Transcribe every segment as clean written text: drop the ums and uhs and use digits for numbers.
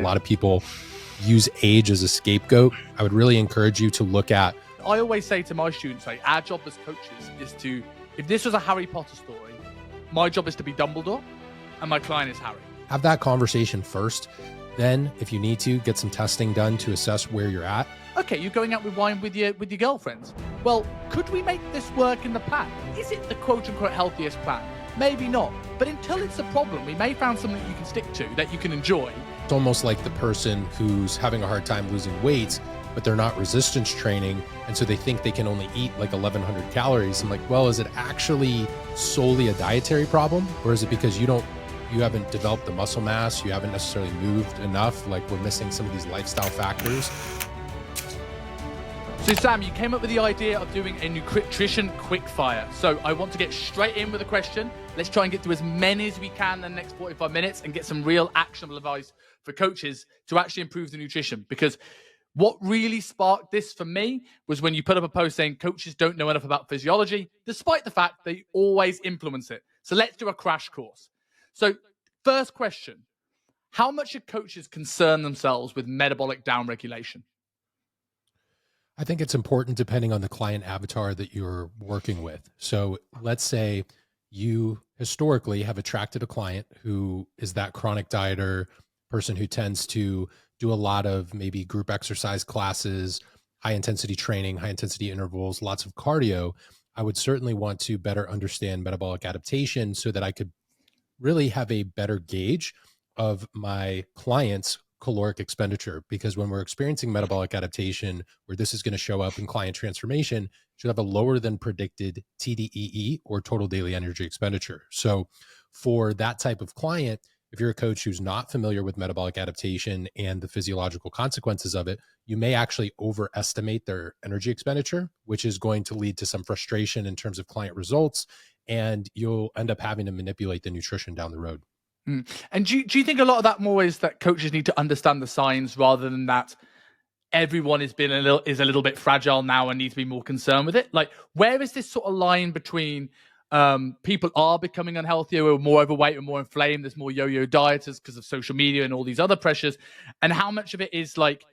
A lot of people use age as a scapegoat. I would really encourage you to look at. I always say to my students, like, our job as coaches is to, if this was a Harry Potter story, my job is to be Dumbledore and my client is Harry. Have that conversation first. Then, if you need to, get some testing done to assess where you're at. Okay, you're going out with wine with your girlfriends. Well, could we make this work in the plan? Is it the quote-unquote healthiest plan? Maybe not. But until it's a problem, we may find something you can stick to that you can enjoy. It's almost like the person who's having a hard time losing weight, but they're not resistance training, and so they think they can only eat like 1,100 calories. I'm like, well, is it actually solely a dietary problem? Or is it because you haven't developed the muscle mass, you haven't necessarily moved enough, like we're missing some of these lifestyle factors? So Sam, you came up with the idea of doing a nutrition quickfire. So I want to get straight in with a question. Let's try and get through as many as we can in the next 45 minutes and get some real actionable advice for coaches to actually improve the nutrition. Because what really sparked this for me was when you put up a post saying coaches don't know enough about physiology, despite the fact they always influence it. So let's do a crash course. So first question, how much should coaches concern themselves with metabolic downregulation? I think it's important depending on the client avatar that you're working with. So let's say you historically have attracted a client who is that chronic dieter, person who tends to do a lot of maybe group exercise classes, high intensity training, high intensity intervals, lots of cardio. I would certainly want to better understand metabolic adaptation so that I could really have a better gauge of my client's caloric expenditure, because when we're experiencing metabolic adaptation, where this is going to show up in client transformation, should have a lower than predicted TDEE, or total daily energy expenditure. So for that type of client, if you're a coach who's not familiar with metabolic adaptation and the physiological consequences of it, you may actually overestimate their energy expenditure, which is going to lead to some frustration in terms of client results, and you'll end up having to manipulate the nutrition down the road. And do you think a lot of that more is that coaches need to understand the signs rather than that everyone is a little bit fragile now and needs to be more concerned with it? Like, where is this sort of line between people are becoming unhealthier, or more overweight, or more inflamed, there's more yo-yo dieters because of social media and all these other pressures, and how much of it is like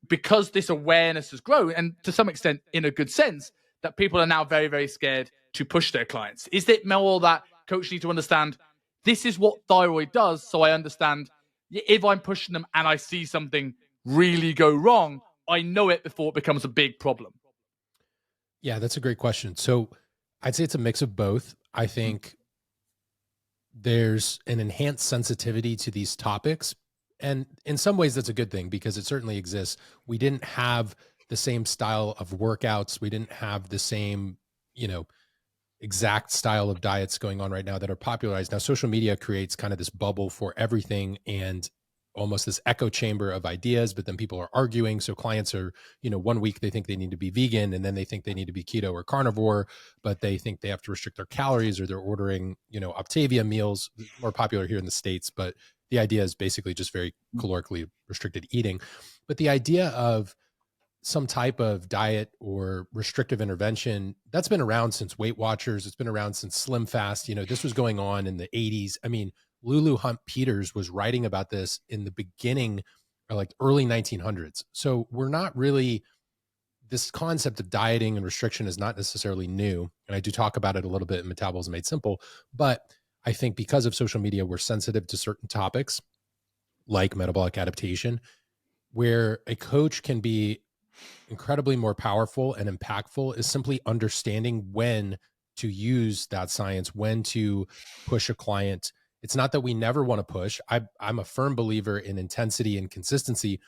because this awareness has grown, and to some extent in a good sense, that people are now very, very scared to push their clients? Is it more that coaches need to understand this is what thyroid does, so I understand if I'm pushing them and I see something really go wrong, I know it before it becomes a big problem? Yeah, that's a great question. So I'd say it's a mix of both. I think there's an enhanced sensitivity to these topics. And in some ways, that's a good thing because it certainly exists. We didn't have the same style of workouts. We didn't have the same, exact style of diets going on right now that are popularized. Now, social media creates kind of this bubble for everything and almost this echo chamber of ideas, but then people are arguing. So clients are, 1 week they think they need to be vegan, and then they think they need to be keto or carnivore, but they think they have to restrict their calories, or they're ordering, Optavia meals, more popular here in the States. But the idea is basically just very calorically restricted eating. But the idea of some type of diet or restrictive intervention, that's been around since Weight Watchers. It's been around since Slim Fast. This was going on in the 80s. I mean, Lulu Hunt Peters was writing about this in the beginning, or like early 1900s. So we're not really, this concept of dieting and restriction is not necessarily new. And I do talk about it a little bit in Metabolism Made Simple, but I think because of social media, we're sensitive to certain topics like metabolic adaptation, where a coach can be incredibly more powerful and impactful is simply understanding when to use that science, when to push a client. It's not that we never want to push. I'm a firm believer in intensity and consistency,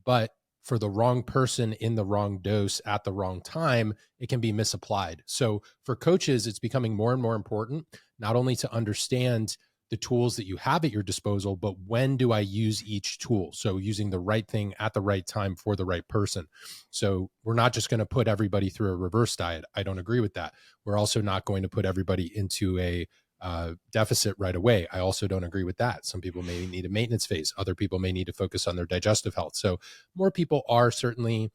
but for the wrong person in the wrong dose at the wrong time, it can be misapplied. So for coaches, it's becoming more and more important, not only to understand the tools that you have at your disposal, but when do I use each tool? So using the right thing at the right time for the right person. So we're not just going to put everybody through a reverse diet. I don't agree with that. We're also not going to put everybody into a deficit right away. I also don't agree with that. Some people may need a maintenance phase. Other people may need to focus on their digestive health. So more people are certainly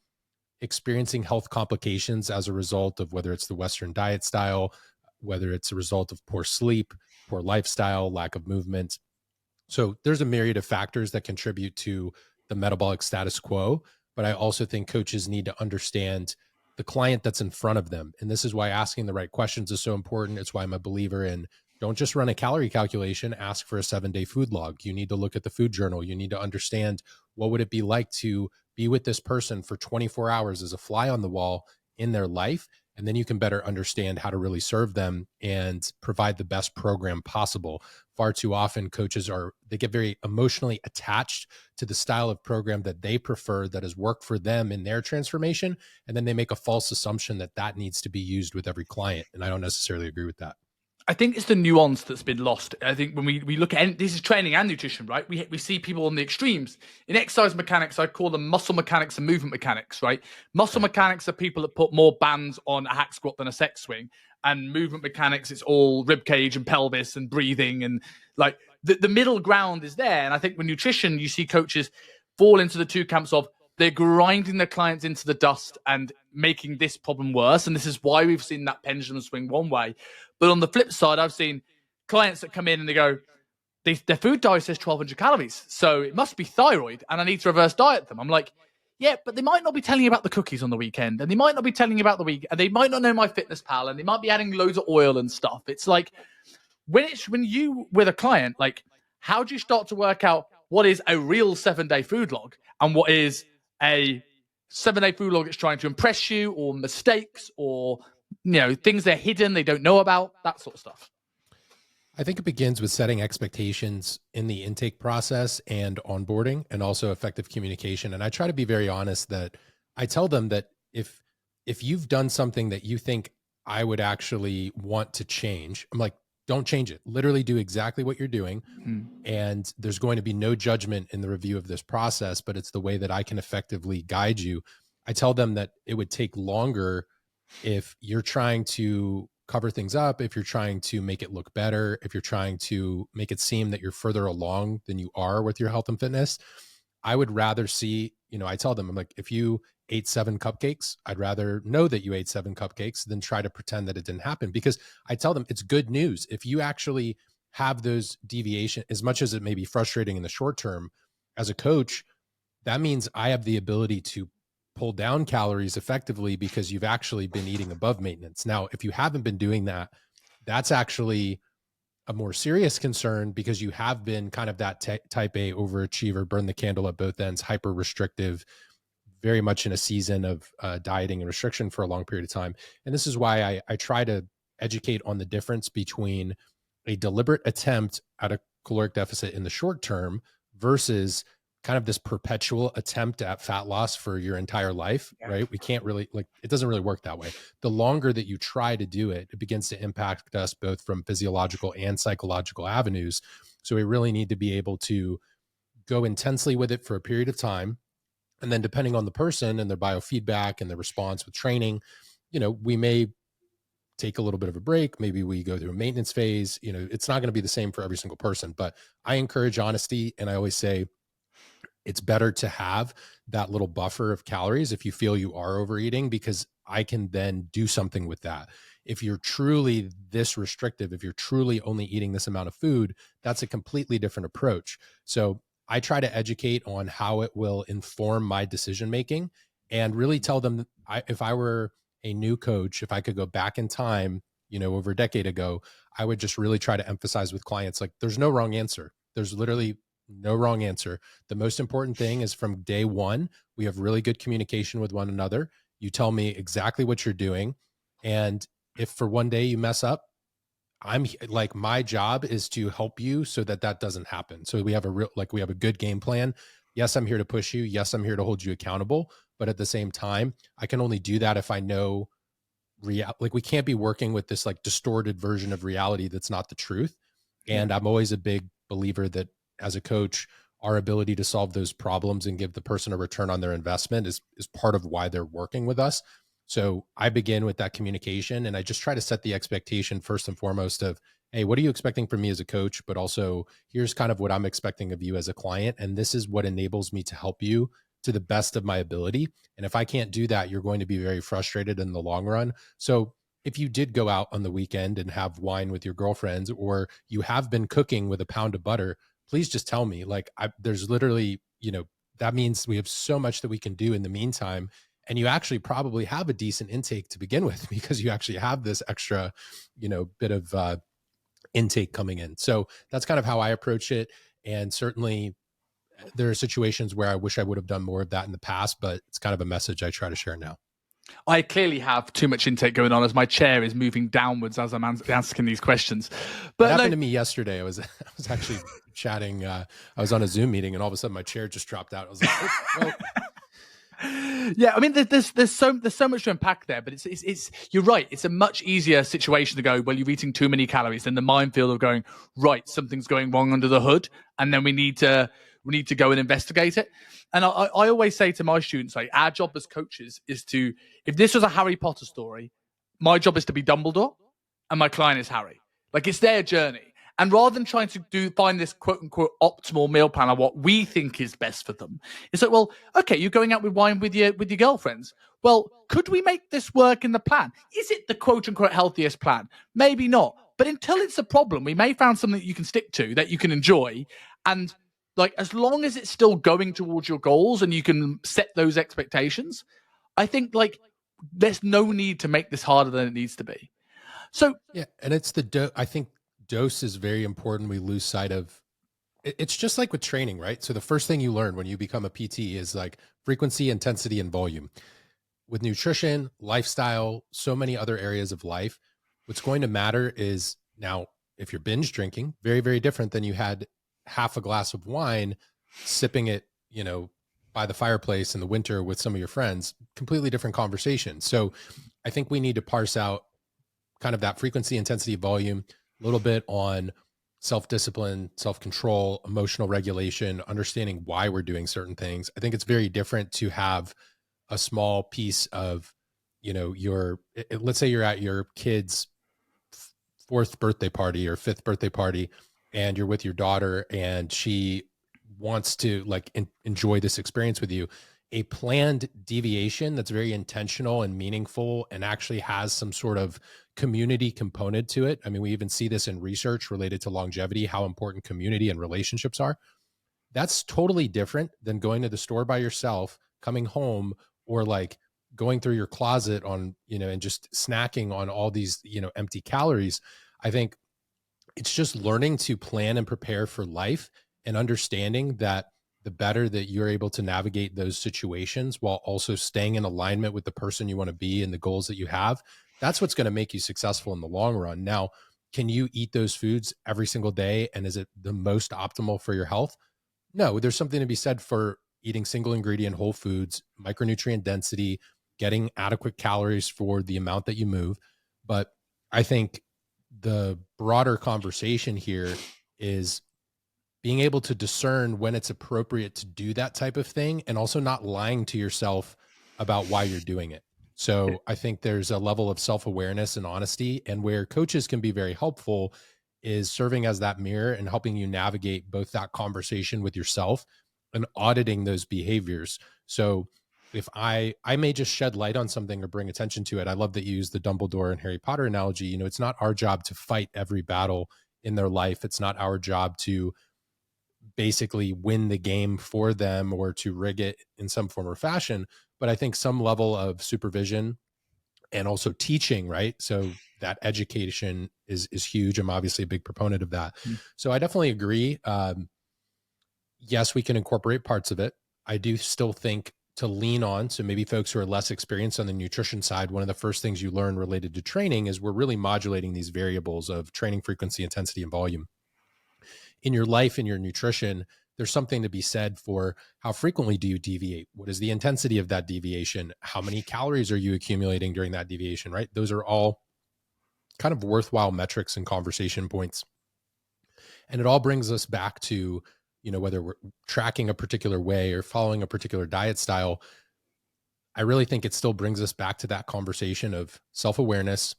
experiencing health complications as a result of whether it's the Western diet style, whether it's a result of poor sleep, poor lifestyle, lack of movement. So there's a myriad of factors that contribute to the metabolic status quo, but I also think coaches need to understand the client that's in front of them. And this is why asking the right questions is so important. It's why I'm a believer in don't just run a calorie calculation, ask for a 7-day food log. You need to look at the food journal. You need to understand what would it be like to be with this person for 24 hours as a fly on the wall in their life. And then you can better understand how to really serve them and provide the best program possible. Far too often they get very emotionally attached to the style of program that they prefer, that has worked for them in their transformation. And then they make a false assumption that that needs to be used with every client. And I don't necessarily agree with that. I think it's the nuance that's been lost. I think when we look at this is training and nutrition, right? We see people on the extremes. In exercise mechanics, I call them muscle mechanics and movement mechanics, right? Muscle mechanics are people that put more bands on a hack squat than a set swing. And movement mechanics, it's all rib cage and pelvis and breathing. And like the middle ground is there. And I think with nutrition, you see coaches fall into the two camps of they're grinding their clients into the dust and making this problem worse. And this is why we've seen that pendulum swing one way. But on the flip side, I've seen clients that come in and they go, their food diet says 1,200 calories. So it must be thyroid and I need to reverse diet them. I'm like, yeah, but they might not be telling you about the cookies on the weekend. And they might not be telling you about the week. And they might not know My Fitness Pal. And they might be adding loads of oil and stuff. It's like, when you with a client, like, how do you start to work out what is a real 7-day food log and what is a 7-day food log that's trying to impress you, or mistakes, or things they're hidden they don't know about, that sort of stuff? I think it begins with setting expectations in the intake process and onboarding, and also effective communication. And I try to be very honest that I tell them that if you've done something that you think I would actually want to change, I'm like, don't change it. Literally do exactly what you're doing. And there's going to be no judgment in the review of this process, but it's the way that I can effectively guide you. I tell them that it would take longer if you're trying to cover things up, if you're trying to make it look better, if you're trying to make it seem that you're further along than you are with your health and fitness. I would rather see, I tell them, I'm like, if you ate 7 cupcakes, I'd rather know that you ate 7 cupcakes than try to pretend that it didn't happen. Because I tell them it's good news. If you actually have those deviations, as much as it may be frustrating in the short term, as a coach, that means I have the ability to pull down calories effectively because you've actually been eating above maintenance. Now, if you haven't been doing that, that's actually a more serious concern, because you have been kind of that type A overachiever, burn the candle at both ends, hyper restrictive, very much in a season of dieting and restriction for a long period of time. And this is why I try to educate on the difference between a deliberate attempt at a caloric deficit in the short term versus kind of this perpetual attempt at fat loss for your entire life, right? We can't really, it doesn't really work that way. The longer that you try to do it, it begins to impact us both from physiological and psychological avenues. So we really need to be able to go intensely with it for a period of time. And then depending on the person and their biofeedback and the response with training, we may take a little bit of a break. Maybe we go through a maintenance phase. It's not going to be the same for every single person, but I encourage honesty. And I always say, it's better to have that little buffer of calories if you feel you are overeating, because I can then do something with that. If you're truly this restrictive, if you're truly only eating this amount of food, that's a completely different approach. So I try to educate on how it will inform my decision-making, and really tell them, if I were a new coach, if I could go back in time, over a decade ago, I would just really try to emphasize with clients, like, there's no wrong answer. There's literally no wrong answer. The most important thing is from day one, we have really good communication with one another. You tell me exactly what you're doing. And if for one day you mess up, I'm like, my job is to help you so that that doesn't happen. So we have we have a good game plan. Yes, I'm here to push you. Yes, I'm here to hold you accountable. But at the same time, I can only do that if I know we can't be working with this distorted version of reality that's not the truth. And I'm always a big believer that as a coach, our ability to solve those problems and give the person a return on their investment is part of why they're working with us. So I begin with that communication, and I just try to set the expectation first and foremost of, hey, what are you expecting from me as a coach? But also, here's kind of what I'm expecting of you as a client. And this is what enables me to help you to the best of my ability. And if I can't do that, you're going to be very frustrated in the long run. So if you did go out on the weekend and have wine with your girlfriends, or you have been cooking with a pound of butter, please just tell me. Like, there's literally, that means we have so much that we can do in the meantime. And you actually probably have a decent intake to begin with because you actually have this extra, bit of intake coming in. So that's kind of how I approach it. And certainly there are situations where I wish I would have done more of that in the past, but it's kind of a message I try to share now. I clearly have too much intake going on as my chair is moving downwards as I'm asking these questions. But that happened to me yesterday. I was actually chatting. I was on a Zoom meeting, and all of a sudden my chair just dropped out. I was like, oh, well. Yeah, I mean, there's so much to unpack there, but it's you're right. It's a much easier situation to go, well, you're eating too many calories than the minefield of going, right, something's going wrong under the hood, and then we need to go and investigate it. And I always say to my students, like, our job as coaches is to, if this was a Harry Potter story, my job is to be Dumbledore, and my client is Harry. Like, it's their journey. And rather than trying to find this quote unquote optimal meal plan or what we think is best for them, it's like, well, okay, you're going out with wine with your girlfriends. Well, could we make this work in the plan? Is it the quote unquote healthiest plan? Maybe not. But until it's a problem, we may find something that you can stick to, that you can enjoy. And like, as long as it's still going towards your goals and you can set those expectations, I think like there's no need to make this harder than it needs to be. So yeah, and it's I think dose is very important. We lose sight of it's just like with training, right? So the first thing you learn when you become a PT is like frequency, intensity, and volume. With nutrition, lifestyle, so many other areas of life, what's going to matter is now, if you're binge drinking, very, very different than you had half a glass of wine, sipping it, by the fireplace in the winter with some of your friends, completely different conversation. So I think we need to parse out kind of that frequency, intensity, volume, a little bit on self-discipline, self-control, emotional regulation, understanding why we're doing certain things. I think it's very different to have a small piece of, let's say you're at your kid's fourth birthday party or fifth birthday party, and you're with your daughter and she wants to like enjoy this experience with you. A planned deviation that's very intentional and meaningful and actually has some sort of community component to it. I mean, we even see this in research related to longevity, how important community and relationships are. That's totally different than going to the store by yourself, coming home, or like going through your closet on, and just snacking on all these, empty calories. I think it's just learning to plan and prepare for life and understanding that the better that you're able to navigate those situations while also staying in alignment with the person you want to be and the goals that you have, that's what's going to make you successful in the long run. Now, can you eat those foods every single day? And is it the most optimal for your health? No, there's something to be said for eating single ingredient whole foods, micronutrient density, getting adequate calories for the amount that you move. But I think the broader conversation here is being able to discern when it's appropriate to do that type of thing and also not lying to yourself about why you're doing it. So I think there's a level of self-awareness and honesty, and where coaches can be very helpful is serving as that mirror and helping you navigate both that conversation with yourself and auditing those behaviors. So if I may just shed light on something or bring attention to it, I love that you use the Dumbledore and Harry Potter analogy. It's not our job to fight every battle in their life. It's not our job to basically win the game for them or to rig it in some form or fashion. But I think some level of supervision and also teaching, right? So that education is huge. I'm obviously a big proponent of that. So I definitely agree. Yes, we can incorporate parts of it. I do still think to lean on, so maybe folks who are less experienced on the nutrition side, one of the first things you learn related to training is we're really modulating these variables of training frequency, intensity, and volume. In your life, in your nutrition, there's something to be said for how frequently do you deviate? What is the intensity of that deviation? How many calories are you accumulating during that deviation, right? Those are all kind of worthwhile metrics and conversation points. And it all brings us back to, whether we're tracking a particular way or following a particular diet style, I really think it still brings us back to that conversation of self-awareness,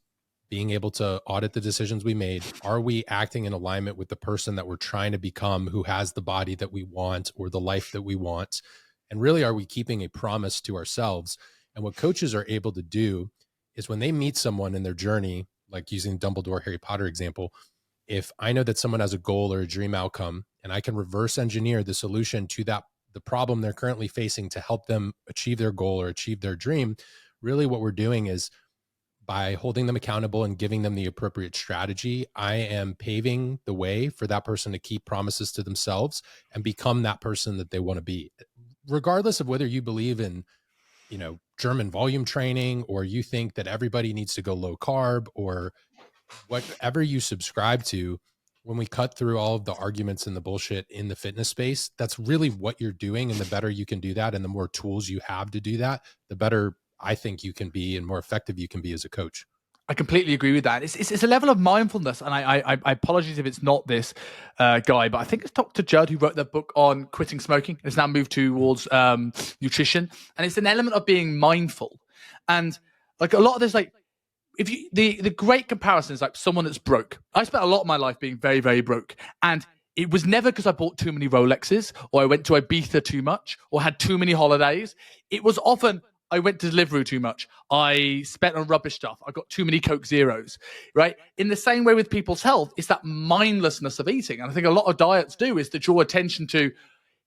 being able to audit the decisions we made. Are we acting in alignment with the person that we're trying to become, who has the body that we want or the life that we want? And really, are we keeping a promise to ourselves? And what coaches are able to do is when they meet someone in their journey, like using Dumbledore, Harry Potter example, if I know that someone has a goal or a dream outcome and I can reverse engineer the solution to the problem they're currently facing to help them achieve their goal or achieve their dream, really what we're doing is by holding them accountable and giving them the appropriate strategy, I am paving the way for that person to keep promises to themselves and become that person that they want to be. Regardless of whether you believe in, German volume training, or you think that everybody needs to go low carb, or whatever you subscribe to, when we cut through all of the arguments and the bullshit in the fitness space, that's really what you're doing. And the better you can do that, and the more tools you have to do that, the better I think you can be and more effective you can be as a coach. I completely agree with that. It's a level of mindfulness, and I apologize if it's not this guy, but I think it's Dr. Judd who wrote the book on quitting smoking. It's now moved towards nutrition, and it's an element of being mindful. And like a lot of this, like if you the great comparison is like someone that's broke. I spent a lot of my life being very, very broke, and it was never because I bought too many Rolexes or I went to Ibiza too much or had too many holidays. It was often I went to Deliveroo too much. I spent on rubbish stuff. I got too many Coke Zeros, right? In the same way with people's health, it's that mindlessness of eating. And I think a lot of diets do is to draw attention to,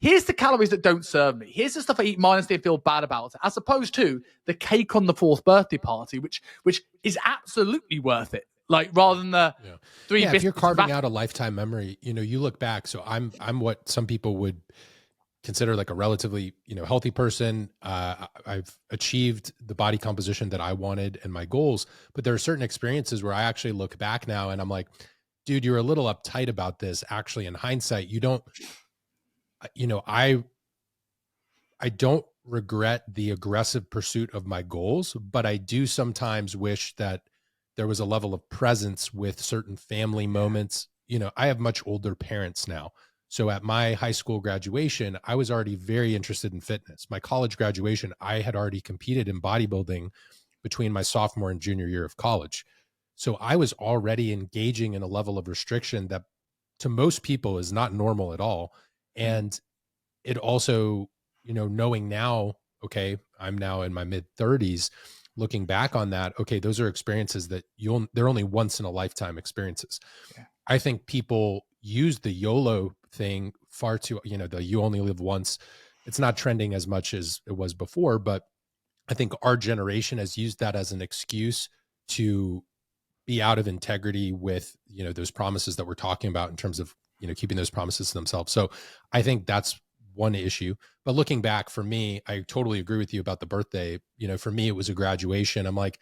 here's the calories that don't serve me. Here's the stuff I eat mindlessly and feel bad about it, as opposed to the cake on the fourth birthday party, which is absolutely worth it. Like rather than the three. Yeah, if you're carving out a lifetime memory, you look back. So I'm what some people would consider like a relatively, healthy person. I've achieved the body composition that I wanted and my goals, but there are certain experiences where I actually look back now and I'm like, dude, you're a little uptight about this. Actually, in hindsight, you don't, I don't regret the aggressive pursuit of my goals, but I do sometimes wish that there was a level of presence with certain family moments. I have much older parents now. So at my high school graduation, I was already very interested in fitness. My college graduation, I had already competed in bodybuilding between my sophomore and junior year of college. So I was already engaging in a level of restriction that to most people is not normal at all. And it also, knowing now, okay, I'm now in my mid 30s, looking back on that, okay, those are experiences that they're only once in a lifetime experiences. Yeah. I think people use the YOLO thing far too, the you only live once. It's not trending as much as it was before, but I think our generation has used that as an excuse to be out of integrity with, those promises that we're talking about in terms of, keeping those promises to themselves. So I think that's one issue. But looking back, for me, I totally agree with you about the birthday. For me, it was a graduation. I'm like,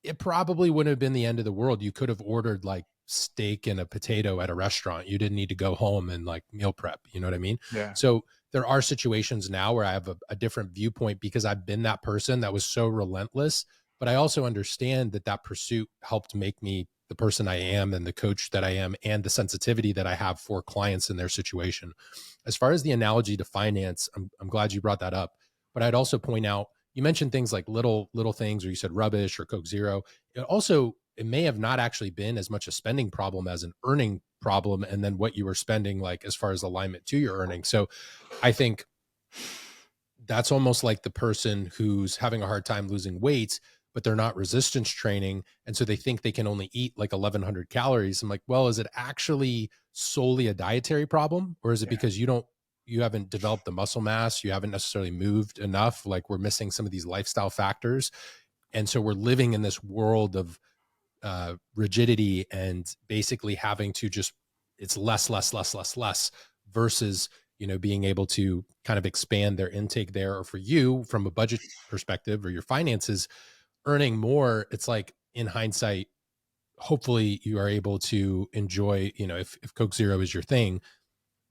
it probably wouldn't have been the end of the world. You could have ordered like steak and a potato at a restaurant. You didn't need to go home and like meal prep. You know what I mean? Yeah. So there are situations now where I have a different viewpoint because I've been that person that was so relentless, but I also understand that pursuit helped make me the person I am and the coach that I am and the sensitivity that I have for clients in their situation. As far as the analogy to finance, I'm glad you brought that up, but I'd also point out, you mentioned things like little things, or you said rubbish or Coke Zero. It may have not actually been as much a spending problem as an earning problem. And then what you were spending, like as far as alignment to your earnings. So I think that's almost like the person who's having a hard time losing weight, but they're not resistance training. And so they think they can only eat like 1,100 calories. I'm like, well, is it actually solely a dietary problem? Or is it because you haven't developed the muscle mass? You haven't necessarily moved enough. Like we're missing some of these lifestyle factors. And so we're living in this world of rigidity and basically having to just, it's less versus, being able to kind of expand their intake there. Or for you from a budget perspective or your finances, earning more, it's like in hindsight, hopefully you are able to enjoy, if Coke Zero is your thing,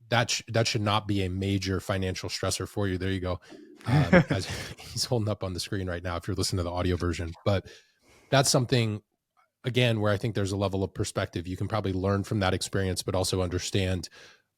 that should not be a major financial stressor for you. There you go. As he's holding up on the screen right now, if you're listening to the audio version, but that's something again, where I think there's a level of perspective. You can probably learn from that experience, but also understand,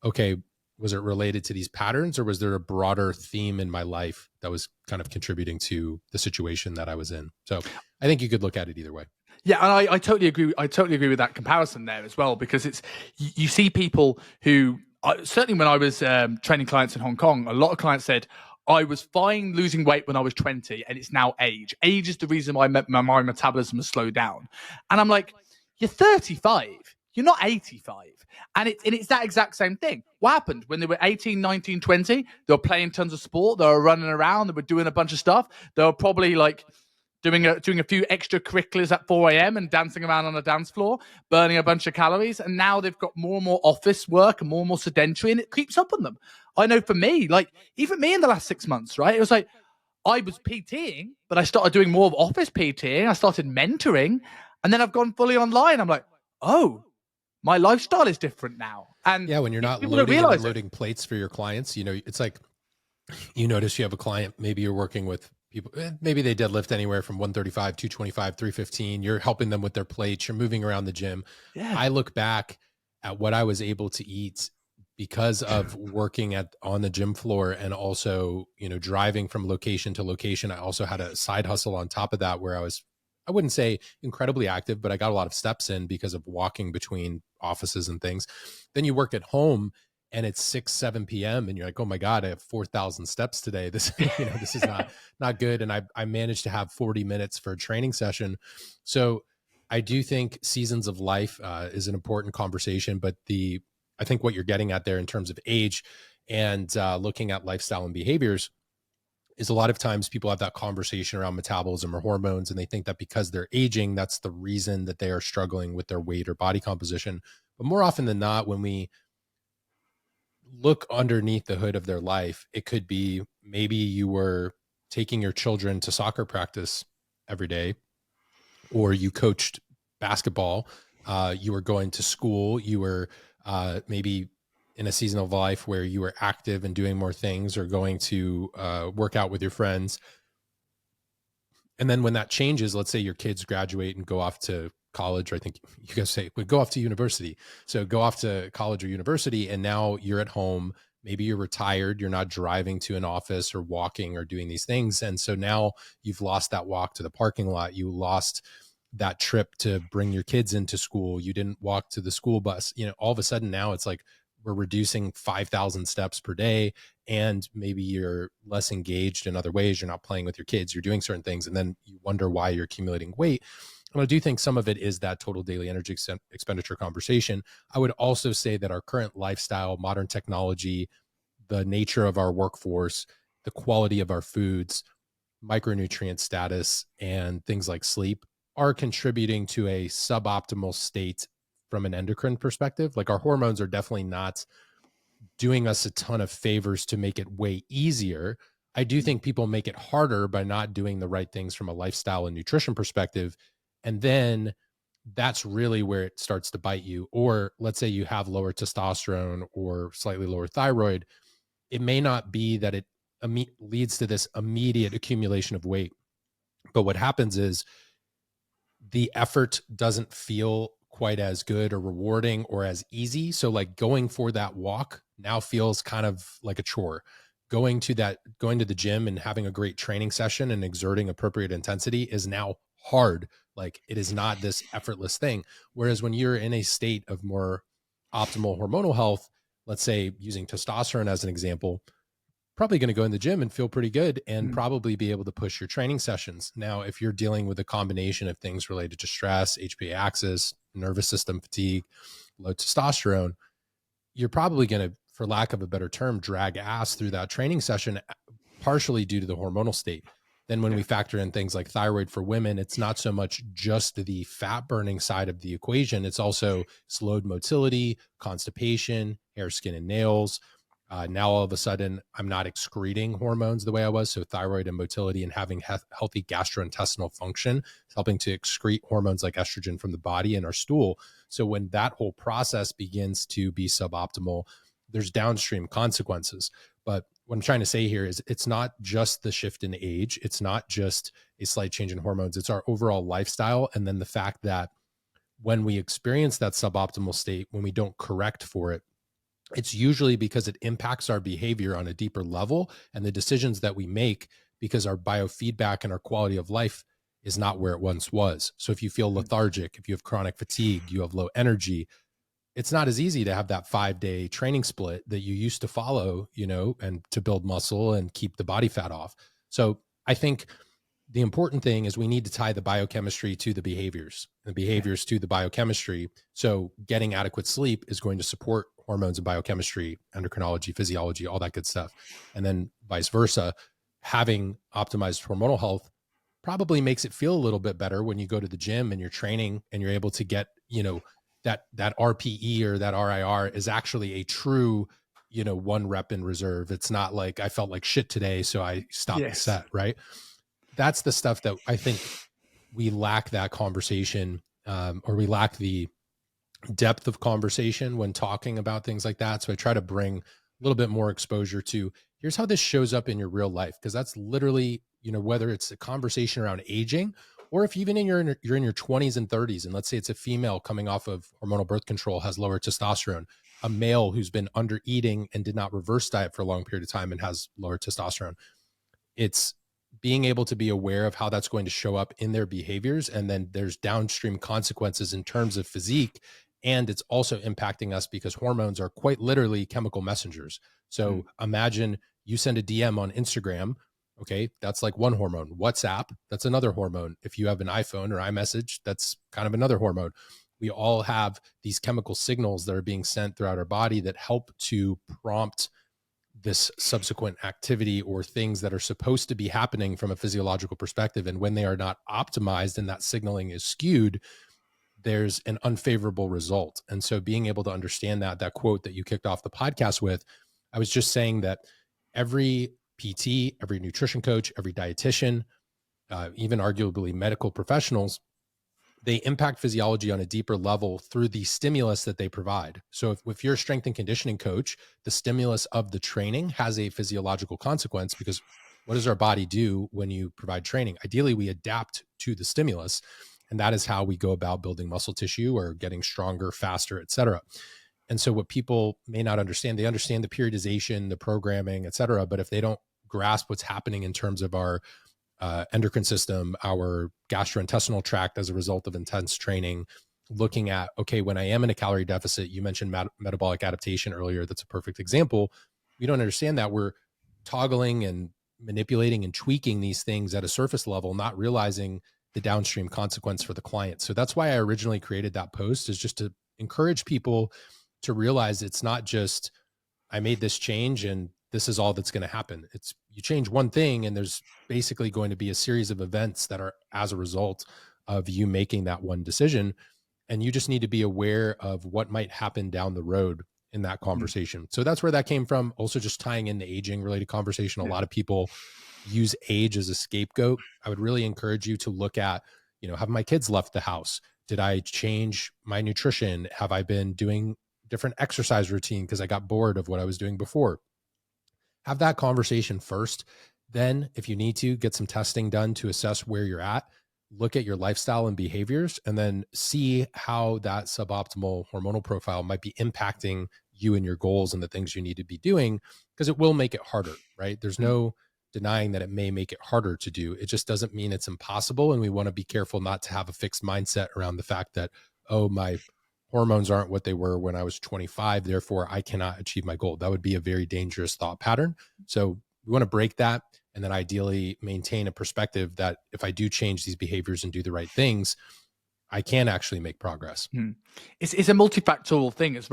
okay, was it related to these patterns or was there a broader theme in my life that was kind of contributing to the situation that I was in? So I think you could look at it either way. Yeah, and I totally agree. I totally agree with that comparison there as well, because it's, you see people who, certainly when I was training clients in Hong Kong, a lot of clients said, I was fine losing weight when I was 20 and it's now age. Age is the reason why my metabolism has slowed down. And I'm like, you're 35. you're not 85. And it's that exact same thing. What happened when they were 18, 19, 20? They were playing tons of sport. They were running around. They were doing a bunch of stuff. They were probably like doing a few extracurriculars at 4 a.m. and dancing around on a dance floor, burning a bunch of calories. And now they've got more and more office work and more sedentary, and it creeps up on them. I know for me, like even me in the last 6 months, right? It was like I was PTing, but I started doing more of office PTing. I started mentoring, and then I've gone fully online. I'm like, oh, my lifestyle is different now. And yeah, when you're not people loading and unloading plates for your clients, you know, it's like you notice you have a client, maybe you're working with people, maybe they deadlift anywhere from 135, 225, 315. You're helping them with their plates. You're moving around the gym. Yeah. I look back at what I was able to eat because of working on the gym floor, and also, you know, driving from location to location. I also had a side hustle on top of that where I wouldn't say incredibly active, but I got a lot of steps in because of walking between offices and things. Then you work at home and it's 6, 7 PM and you're like, oh my God, I have 4,000 steps today. This, you know, this is not good. And I managed to have 40 minutes for a training session. So I do think seasons of life is an important conversation, but I think what you're getting at there in terms of age and looking at lifestyle and behaviors is a lot of times people have that conversation around metabolism or hormones, and they think that because they're aging, that's the reason that they are struggling with their weight or body composition. But more often than not, when we look underneath the hood of their life, it could be maybe you were taking your children to soccer practice every day, or you coached basketball, you were going to school, you were maybe in a season of life where you were active and doing more things, or going to work out with your friends. And then when that changes, let's say your kids graduate and go off to college, or I think you guys say would go off to university. So go off to college or university, and now you're at home. Maybe you're retired, you're not driving to an office or walking or doing these things. And so now you've lost that walk to the parking lot. You lost that trip to bring your kids into school. You didn't walk to the school bus. You know, all of a sudden now it's like we're reducing 5,000 steps per day, and maybe you're less engaged in other ways. You're not playing with your kids, you're doing certain things, and then you wonder why you're accumulating weight. And I do think some of it is that total daily energy expenditure conversation. I would also say that our current lifestyle, modern technology, the nature of our workforce, the quality of our foods, micronutrient status, and things like sleep are contributing to a suboptimal state from an endocrine perspective. Like our hormones are definitely not doing us a ton of favors to make it way easier. I do think people make it harder by not doing the right things from a lifestyle and nutrition perspective. And then that's really where it starts to bite you. Or let's say you have lower testosterone or slightly lower thyroid. It may not be that it leads to this immediate accumulation of weight. But what happens is the effort doesn't feel quite as good or rewarding or as easy. So like going for that walk now feels kind of like a chore. Going to the gym and having a great training session and exerting appropriate intensity is now hard. Like it is not this effortless thing. Whereas when you're in a state of more optimal hormonal health, let's say using testosterone as an example, probably going to go in the gym and feel pretty good and probably be able to push your training sessions. Now, if you're dealing with a combination of things related to stress, HPA axis, nervous system fatigue, low testosterone, you're probably going to, for lack of a better term, drag ass through that training session, partially due to the hormonal state. Then when we factor in things like thyroid for women, it's not so much just the fat burning side of the equation. It's also slowed motility, constipation, hair, skin, and nails. Now all of a sudden I'm not excreting hormones the way I was. So thyroid and motility and having healthy gastrointestinal function is helping to excrete hormones like estrogen from the body and our stool. So when that whole process begins to be suboptimal, there's downstream consequences. But what I'm trying to say here is it's not just the shift in age. It's not just a slight change in hormones. It's our overall lifestyle. And then the fact that when we experience that suboptimal state, when we don't correct for it, it's usually because it impacts our behavior on a deeper level and the decisions that we make, because our biofeedback and our quality of life is not where it once was. So if you feel lethargic, if you have chronic fatigue, you have low energy, it's not as easy to have that 5-day training split that you used to follow, you know, and to build muscle and keep the body fat off. So I think the important thing is we need to tie the biochemistry to the behaviors, and the behaviors to the biochemistry. So getting adequate sleep is going to support hormones and biochemistry, endocrinology, physiology, all that good stuff. And then vice versa, having optimized hormonal health probably makes it feel a little bit better when you go to the gym and you're training and you're able to get, that RPE or that RIR is actually a true, 1 rep in reserve. It's not like I felt like shit today, so I stopped the set, right? That's the stuff that I think we lack that conversation, or we lack the depth of conversation when talking about things like that. So I try to bring a little bit more exposure to here's how this shows up in your real life. Cause that's literally, whether it's a conversation around aging, or if even you're in your 20s and 30s, and let's say it's a female coming off of hormonal birth control, has lower testosterone, a male who's been under eating and did not reverse diet for a long period of time and has lower testosterone. It's being able to be aware of how that's going to show up in their behaviors. And then there's downstream consequences in terms of physique. And it's also impacting us because hormones are quite literally chemical messengers. So imagine you send a DM on Instagram. Okay. That's like one hormone. WhatsApp, that's another hormone. If you have an iPhone or iMessage, that's kind of another hormone. We all have these chemical signals that are being sent throughout our body that help to prompt this subsequent activity or things that are supposed to be happening from a physiological perspective. And when they are not optimized and that signaling is skewed, there's an unfavorable result. And so being able to understand that quote that you kicked off the podcast with, I was just saying that every PT, every nutrition coach, every dietitian, even arguably medical professionals, they impact physiology on a deeper level through the stimulus that they provide. So if you're a strength and conditioning coach, the stimulus of the training has a physiological consequence, because what does our body do when you provide training? Ideally, we adapt to the stimulus. And that is how we go about building muscle tissue or getting stronger, faster, et cetera. And so what people may not understand, they understand the periodization, the programming, et cetera. But if they don't grasp what's happening in terms of our endocrine system, our gastrointestinal tract as a result of intense training, looking at, okay, when I am in a calorie deficit, you mentioned metabolic adaptation earlier. That's a perfect example. We don't understand that we're toggling and manipulating and tweaking these things at a surface level, not realizing the downstream consequence for the client. So that's why I originally created that post, is just to encourage people to realize it's not just, I made this change and this is all that's going to happen. It's you change one thing and there's basically going to be a series of events that are as a result of you making that one decision. And you just need to be aware of what might happen down the road in that conversation. So that's where that came from. Also just tying in the aging related conversation. A lot of people use age as a scapegoat. I would really encourage you to look at, have my kids left the house? Did I change my nutrition? Have I been doing different exercise routine because I got bored of what I was doing before? Have that conversation first. Then if you need to, get some testing done to assess where you're at, look at your lifestyle and behaviors, and then see how that suboptimal hormonal profile might be impacting you and your goals and the things you need to be doing, because it will make it harder, right? There's no denying that it may make it harder to do. It just doesn't mean it's impossible. And we want to be careful not to have a fixed mindset around the fact that, oh, my hormones aren't what they were when I was 25, therefore I cannot achieve my goal. That would be a very dangerous thought pattern. So we want to break that, and then ideally maintain a perspective that if I do change these behaviors and do the right things, I can actually make progress. It's a multifactorial thing as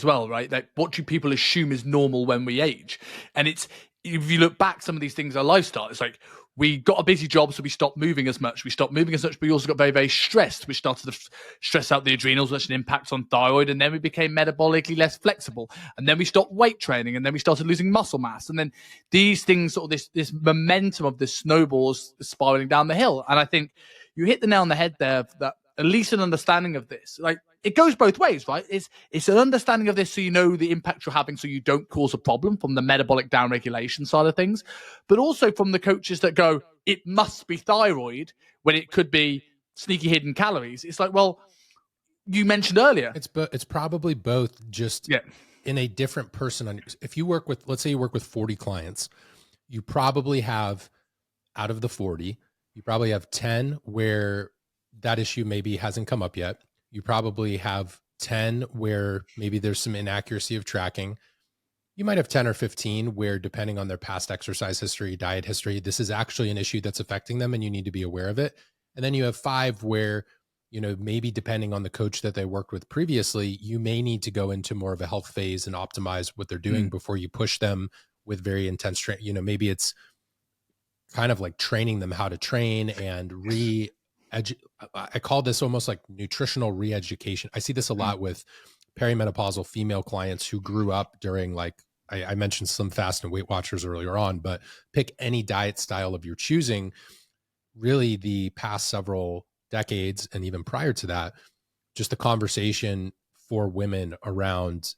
well, right? That what do people assume is normal when we age? And it's, if you look back, some of these things are lifestyle. It's like, we got a busy job, so we stopped moving as much. But we also got very, very stressed, which started to stress out the adrenals, which had an impact on thyroid. And then we became metabolically less flexible. And then we stopped weight training. And then we started losing muscle mass. And then these things, sort of this momentum of the snowballs spiraling down the hill. And I think you hit the nail on the head there, that at least an understanding of this. Like, it goes both ways, right? It's an understanding of this, so you know the impact you're having, so you don't cause a problem from the metabolic downregulation side of things, but also from the coaches that go, it must be thyroid, when it could be sneaky hidden calories. It's like, well, you mentioned earlier, it's probably both, just in a different person. If you work with, let's say you work with 40 clients, you probably have, out of the 40, you probably have 10 where that issue maybe hasn't come up yet. You probably have 10 where maybe there's some inaccuracy of tracking. You might have 10 or 15 where, depending on their past exercise history, diet history, this is actually an issue that's affecting them and you need to be aware of it. And then you have 5 where, maybe depending on the coach that they worked with previously, you may need to go into more of a health phase and optimize what they're doing Mm, before you push them with very intense training. Maybe it's kind of like training them how to train and I call this almost like nutritional re-education. I see this a mm, lot with perimenopausal female clients who grew up during, like, I mentioned some fast and Weight Watchers earlier on, but pick any diet style of your choosing. Really, the past several decades and even prior to that, just the conversation for women around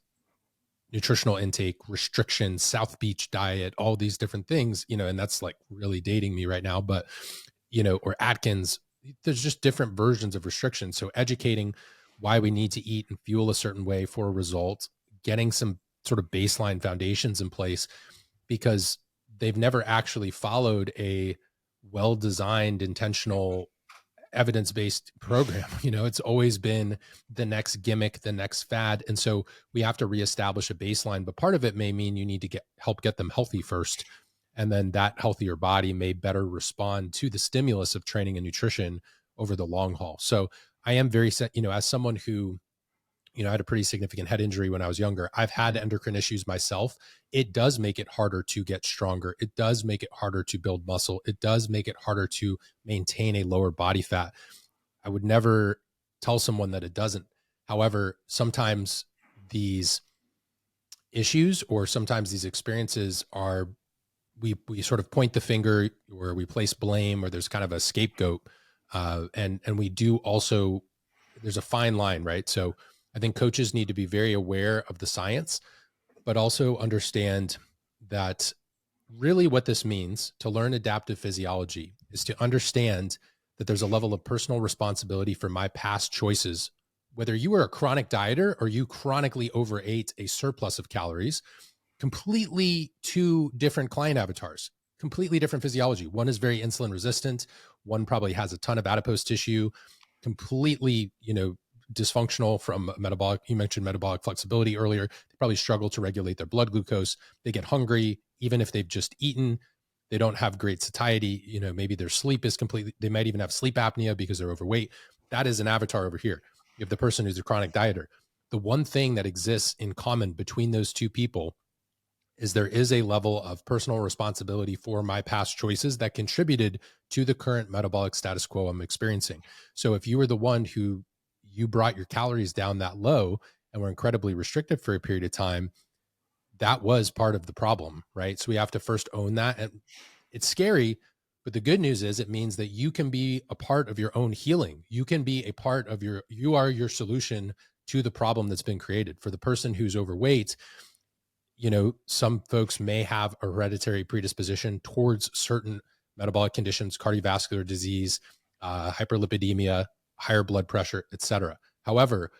nutritional intake, restrictions, South Beach diet, all these different things, and that's like really dating me right now, but, or Atkins, there's just different versions of restrictions. So educating why we need to eat and fuel a certain way for a result, getting some sort of baseline foundations in place, because they've never actually followed a well designed, intentional, evidence-based program. It's always been the next gimmick, the next fad. And so we have to reestablish a baseline, but part of it may mean you need to get them healthy first. And then that healthier body may better respond to the stimulus of training and nutrition over the long haul. So I am very set, as someone who, I had a pretty significant head injury when I was younger. I've had mm. endocrine issues myself. It does make it harder to get stronger. It does make it harder to build muscle. It does make it harder to maintain a lower body fat. I would never tell someone that it doesn't. However, sometimes these issues or sometimes these experiences are, we sort of point the finger or we place blame, or there's kind of a scapegoat. And we do also, there's a fine line, right? So I think coaches need to be very aware of the science, but also understand that really what this means to learn adaptive physiology is to understand that there's a level of personal responsibility for my past choices. Whether you were a chronic dieter or you chronically overate a surplus of calories, completely two different client avatars, completely different physiology. One is very insulin resistant. One probably has a ton of adipose tissue, completely, dysfunctional from metabolic. You mentioned metabolic flexibility earlier. They probably struggle to regulate their blood glucose. They get hungry, even if they've just eaten. They don't have great satiety. Maybe their sleep is completely, they might even have sleep apnea because they're overweight. That is an avatar over here. You have the person who's a chronic dieter. The one thing that exists in common between those two people is there is a level of personal responsibility for my past choices that contributed to the current metabolic status quo I'm experiencing. So if you were the one who, you brought your calories down that low and were incredibly restricted for a period of time, that was part of the problem, right? So we have to first own that. And it's scary, but the good news is it means that you can be a part of your own healing. You can be a part of you are your solution to the problem that's been created. For the person who's overweight, some folks may have a hereditary predisposition towards certain metabolic conditions, cardiovascular disease, hyperlipidemia, higher blood pressure, etc. However,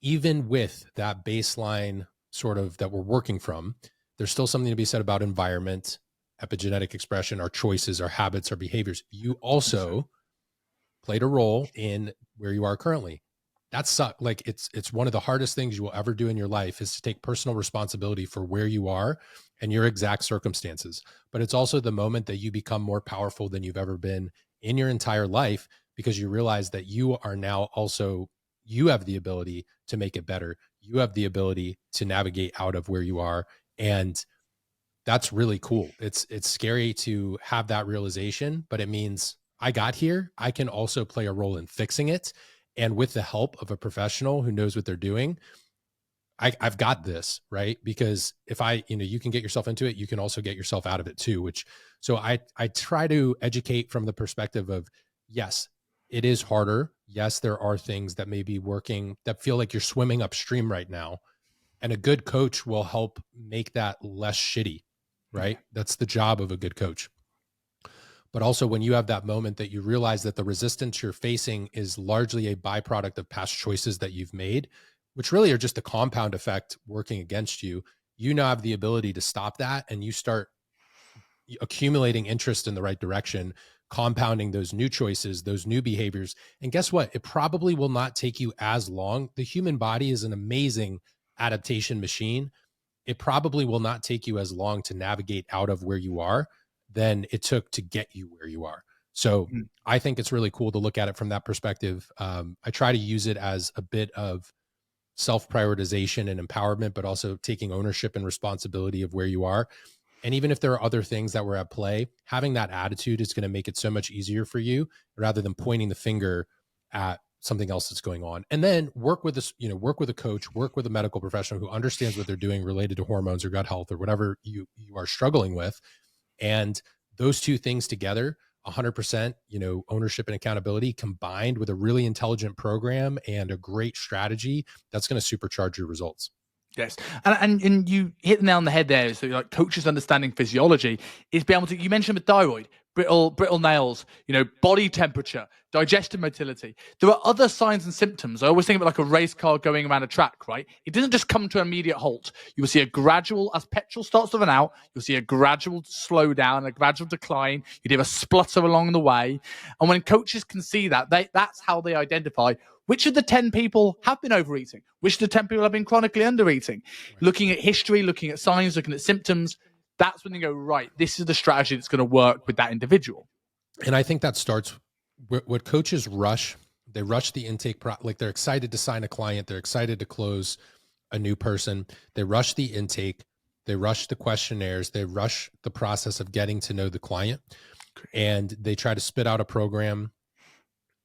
even with that baseline sort of that we're working from, there's still something to be said about environment, epigenetic expression, our choices, our habits, our behaviors. You 100%. also played a role in where you are currently. That sucks. Like, it's one of the hardest things you will ever do in your life is to take personal responsibility for where you are and your exact circumstances. But it's also the moment that you become more powerful than you've ever been in your entire life, because you realize that you are now also, you have the ability to make it better. You have the ability to navigate out of where you are. And that's really cool. It's scary to have that realization, but it means I got here. I can also play a role in fixing it. And with the help of a professional who knows what they're doing, I've got this, right? Because if you can get yourself into it, you can also get yourself out of it too, so I try to educate from the perspective of, yes, it is harder. Yes, there are things that may be working that feel like you're swimming upstream right now. And a good coach will help make that less shitty, Yeah. right? That's the job of a good coach. But also, when you have that moment that you realize that the resistance you're facing is largely a byproduct of past choices that you've made, which really are just a compound effect working against you, you now have the ability to stop that and you start accumulating interest in the right direction, compounding those new choices, those new behaviors. And guess what? It probably will not take you as long. The human body is an amazing adaptation machine. it probably will not take you as long to navigate out of where you are than it took to get you where you are. So I think it's really cool to look at it from that perspective. I try to use it as a bit of self-prioritization and empowerment, but also taking ownership and responsibility of where you are. And even if there are other things that were at play, having that attitude is going to make it so much easier for you rather than pointing the finger at something else that's going on. And then work with this, work with a coach, work with a medical professional who understands what they're doing related to hormones or gut health or whatever you are struggling with. And those two things together, 100%, ownership and accountability combined with a really intelligent program and a great strategy, that's going to supercharge your results. Yes. And you hit the nail on the head there. So like coaches understanding physiology is being able to, you mentioned the thyroid, brittle nails, body temperature, digestive motility. There are other signs and symptoms. I always think of it like a race car going around a track, right? It doesn't just come to an immediate halt. You will see a gradual, as petrol starts to run out, you'll see a gradual slowdown, a gradual decline. You'd have a splutter along the way. And when coaches can see that, that's how they identify which of the 10 people have been overeating, which of the 10 people have been chronically undereating. Right. Looking at history, looking at signs, looking at symptoms, that's when you go, right, this is the strategy that's going to work with that individual. And I think that starts what coaches rush. They rush the intake, like they're excited to sign a client. They're excited to close a new person. They rush the intake. They rush the questionnaires. They rush the process of getting to know the client. And they try to spit out a program.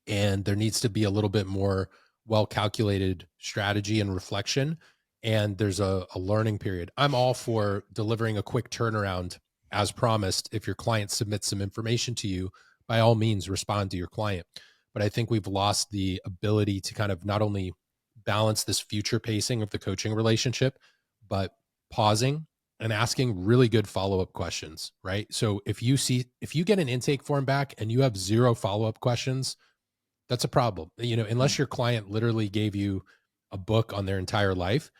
And there needs to be a little bit more well-calculated strategy and reflection. And there's a learning period. I'm all for delivering a quick turnaround as promised. If your client submits some information to you, by all means, respond to your client. But I think we've lost the ability to kind of not only balance this future pacing of the coaching relationship, but pausing and asking really good follow-up questions, right? So if you get an intake form back and you have 0 follow-up questions, that's a problem. Unless your client literally gave you a book on their entire life,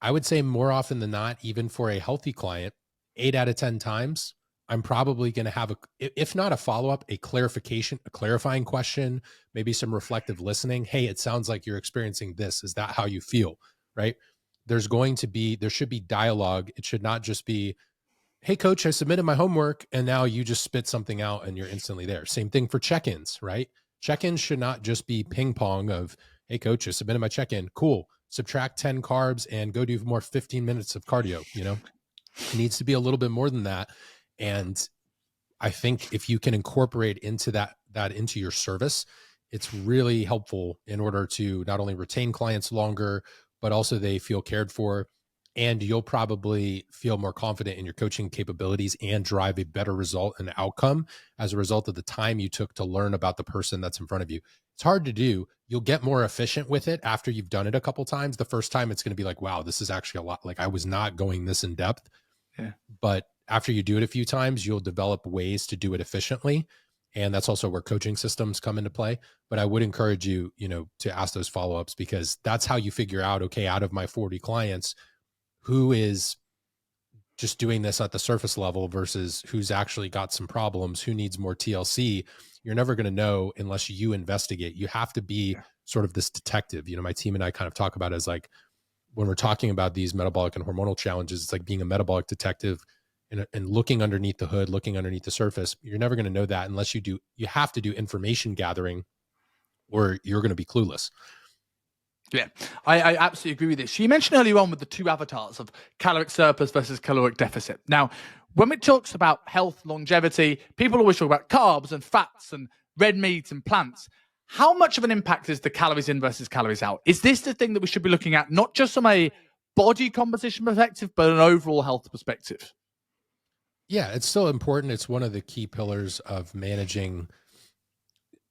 I would say more often than not, even for a healthy client, 8 out of 10 times, I'm probably going to have if not a follow-up, a clarification, a clarifying question, maybe some reflective listening. Hey, it sounds like you're experiencing this. Is that how you feel? Right? There should be dialogue. It should not just be, hey coach, I submitted my homework and now you just spit something out and you're instantly there. Same thing for check-ins, right? Check-ins should not just be ping pong of, hey coach, I submitted my check-in. Cool. Subtract 10 carbs and go do more 15 minutes of cardio. It needs to be a little bit more than that. And I think if you can incorporate into that into your service, it's really helpful in order to not only retain clients longer, but also they feel cared for. And you'll probably feel more confident in your coaching capabilities and drive a better result and outcome as a result of the time you took to learn about the person that's in front of you. It's hard to do. You'll get more efficient with it after you've done it a couple times. The first time it's going to be like, wow, this is actually a lot. Like I was not going this in depth. Yeah. But after you do it a few times, you'll develop ways to do it efficiently. And that's also where coaching systems come into play. But I would encourage you, to ask those follow-ups because that's how you figure out, okay, out of my 40 clients, who is just doing this at the surface level versus who's actually got some problems, who needs more TLC. You're never going to know unless you investigate. You have to be sort of this detective. My team and I kind of talk about it as like, when we're talking about these metabolic and hormonal challenges, it's like being a metabolic detective and looking underneath the hood, looking underneath the surface. You're never going to know that unless you have to do information gathering or you're going to be clueless. Yeah, I absolutely agree with this. You mentioned earlier on with the 2 avatars of caloric surplus versus caloric deficit. Now, when it talks about health, longevity, people always talk about carbs and fats and red meat and plants. How much of an impact is the calories in versus calories out? Is this the thing that we should be looking at, not just from a body composition perspective, but an overall health perspective? Yeah, it's still important. It's one of the key pillars of managing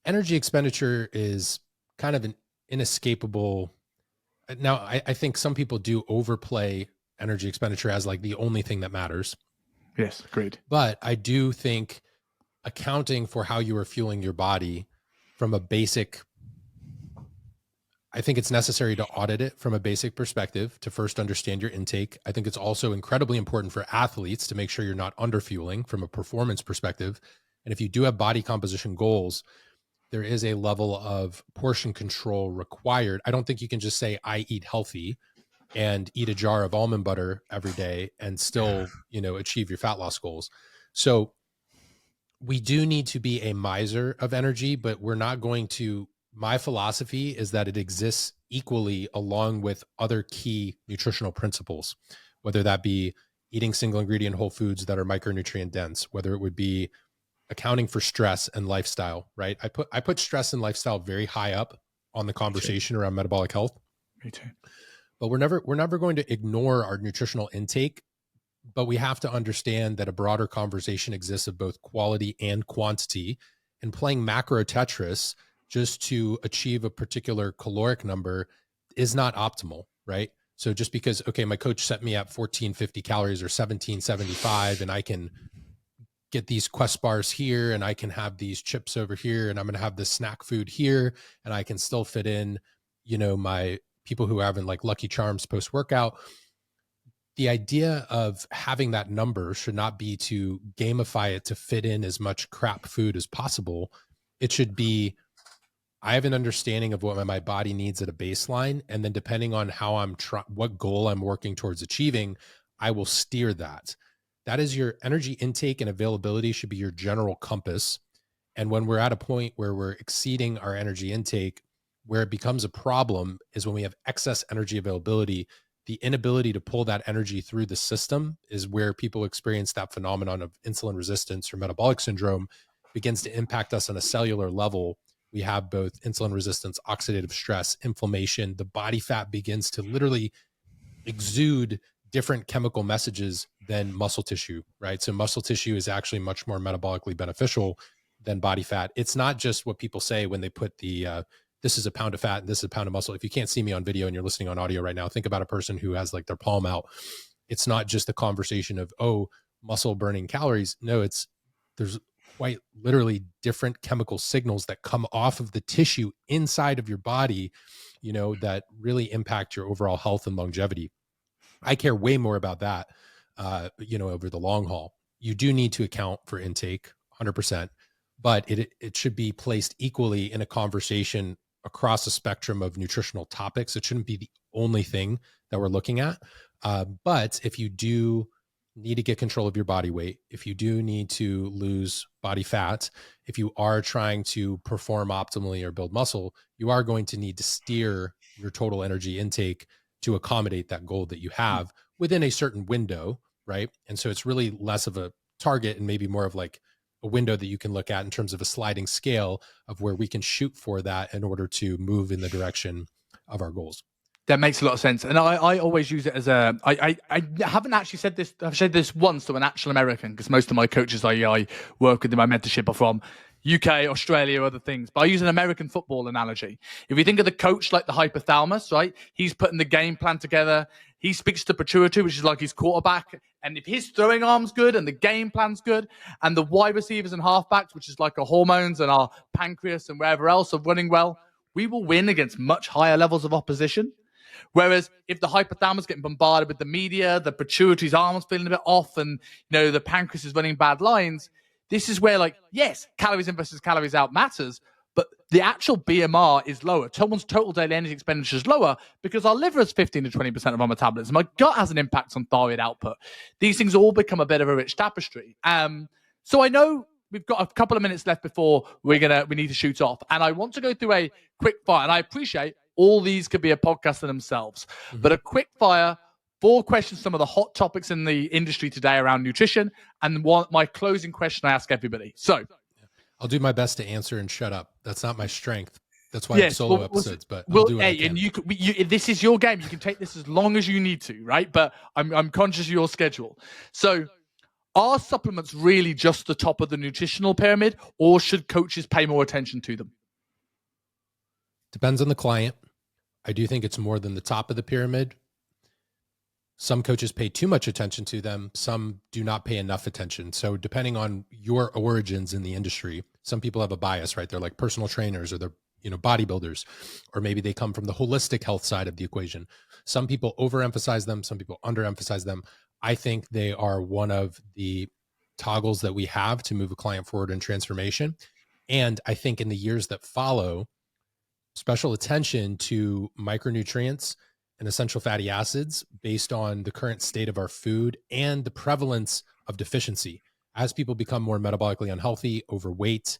energy expenditure. Is kind of an inescapable. Now, I think some people do overplay energy expenditure as like the only thing that matters. Yes, agreed. But I do think accounting for how you are fueling your body from a basic, I think it's necessary to audit it from a basic perspective to first understand your intake. I think it's also incredibly important for athletes to make sure you're not underfueling from a performance perspective. And if you do have body composition goals, there is a level of portion control required. I don't think you can just say, I eat healthy and eat a jar of almond butter every day and still, achieve your fat loss goals. So we do need to be a miser of energy, but we're not going to. My philosophy is that it exists equally along with other key nutritional principles, whether that be eating single ingredient whole foods that are micronutrient dense, whether it would be accounting for stress and lifestyle, right? I put stress and lifestyle very high up on the conversation around metabolic health. Me too. But we're never going to ignore our nutritional intake, but we have to understand that a broader conversation exists of both quality and quantity, and playing macro Tetris just to achieve a particular caloric number is not optimal, right? So just because, okay, my coach set me at 1450 calories or 1775, and I can get these Quest bars here, and I can have these chips over here, and I'm going to have this snack food here, and I can still fit in, my people who are having like Lucky Charms post workout. The idea of having that number should not be to gamify it to fit in as much crap food as possible. It should be, I have an understanding of what my body needs at a baseline, and then depending on how what goal I'm working towards achieving, I will steer that. That is your energy intake, and availability should be your general compass. And when we're at a point where we're exceeding our energy intake, where it becomes a problem is when we have excess energy availability. The inability to pull that energy through the system is where people experience that phenomenon of insulin resistance or metabolic syndrome begins to impact us on a cellular level. We have both insulin resistance, oxidative stress, inflammation. The body fat begins to literally exude different chemical messages than muscle tissue, right? So muscle tissue is actually much more metabolically beneficial than body fat. It's not just what people say when they put the, this is a pound of fat and this is a pound of muscle. If you can't see me on video and you're listening on audio right now, think about a person who has like their palm out. It's not just a conversation of, oh, muscle burning calories. No, there's quite literally different chemical signals that come off of the tissue inside of your body, that really impact your overall health and longevity. I care way more about that, over the long haul. You do need to account for intake 100%, but it should be placed equally in a conversation across a spectrum of nutritional topics. It shouldn't be the only thing that we're looking at. But if you do need to get control of your body weight, if you do need to lose body fat, if you are trying to perform optimally or build muscle, you are going to need to steer your total energy intake to accommodate that goal that you have within a certain window, right? And so it's really less of a target and maybe more of like a window that you can look at in terms of a sliding scale of where we can shoot for that in order to move in the direction of our goals. That makes a lot of sense. And I always use it as I haven't actually said this. I've said this once to an actual American, because most of my coaches I work with in my mentorship are from UK, Australia, other things. But I use an American football analogy. If you think of the coach like the hypothalamus, right? He's putting the game plan together. He speaks to pituitary, which is like his quarterback. And if his throwing arm's good and the game plan's good, and the wide receivers and halfbacks, which is like our hormones and our pancreas and wherever else are running well, we will win against much higher levels of opposition. Whereas if the hypothalamus is getting bombarded with the media, the pituitary's arm's feeling a bit off, and the pancreas is running bad lines, this is where, like, yes, calories in versus calories out matters, but the actual BMR is lower. Someone's total daily energy expenditure is lower because our liver is 15 to 20% of our metabolism. My gut has an impact on thyroid output. These things all become a bit of a rich tapestry. So I know we've got a couple of minutes left before we need to shoot off, and I want to go through a quick fire. And I appreciate all these could be a podcast in themselves, but a quick fire, 4 questions, some of the hot topics in the industry today around nutrition, and my closing question I ask everybody. So I'll do my best to answer and shut up. That's not my strength. That's why I have solo episodes, but I'll do what I can. And this is your game. You can take this as long as you need to, right? But I'm conscious of your schedule. So are supplements really just the top of the nutritional pyramid, or should coaches pay more attention to them? Depends on the client. I do think it's more than the top of the pyramid. Some coaches pay too much attention to them. Some do not pay enough attention. So depending on your origins in the industry, some people have a bias, right? They're like personal trainers, or they're, bodybuilders, or maybe they come from the holistic health side of the equation. Some people overemphasize them. Some people underemphasize them. I think they are one of the toggles that we have to move a client forward in transformation. And I think in the years that follow, special attention to micronutrients, and essential fatty acids based on the current state of our food and the prevalence of deficiency. As people become more metabolically unhealthy, overweight,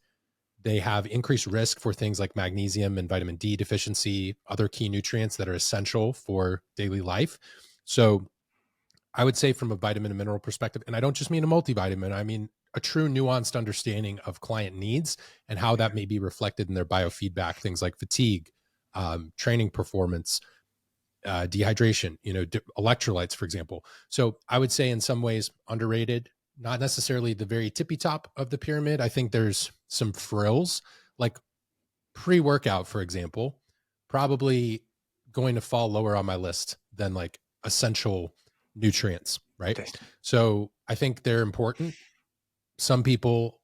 they have increased risk for things like magnesium and vitamin D deficiency, other key nutrients that are essential for daily life. So I would say from a vitamin and mineral perspective, and I don't just mean a multivitamin, I mean a true nuanced understanding of client needs and how that may be reflected in their biofeedback, things like fatigue, training performance, dehydration, electrolytes, for example. So I would say in some ways underrated, not necessarily the very tippy top of the pyramid. I think there's some frills, like pre-workout, for example, probably going to fall lower on my list than like essential nutrients, right? Okay. So I think they're important. Some people,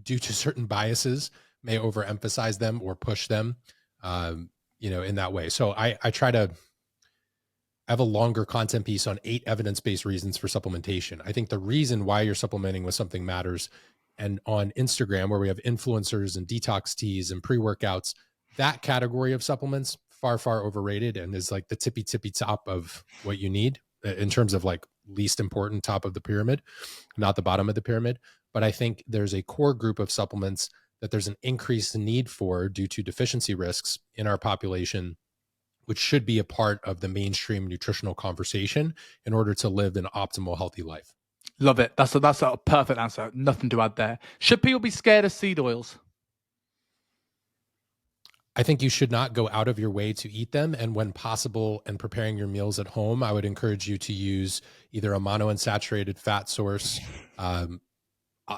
due to certain biases, may overemphasize them or push them, in that way. So I try to have a longer content piece on 8 evidence-based reasons for supplementation. I think the reason why you're supplementing with something matters. And on Instagram, where we have influencers and detox teas and pre-workouts, that category of supplements, far, far overrated and is like the tippy top of what you need in terms of like least important top of the pyramid, not the bottom of the pyramid. But I think there's a core group of supplements that there's an increased need for due to deficiency risks in our population, which should be a part of the mainstream nutritional conversation in order to live an optimal, healthy life. Love it. That's a perfect answer. Nothing to add there. Should people be scared of seed oils? I think you should not go out of your way to eat them. And when possible and preparing your meals at home, I would encourage you to use either a monounsaturated fat source,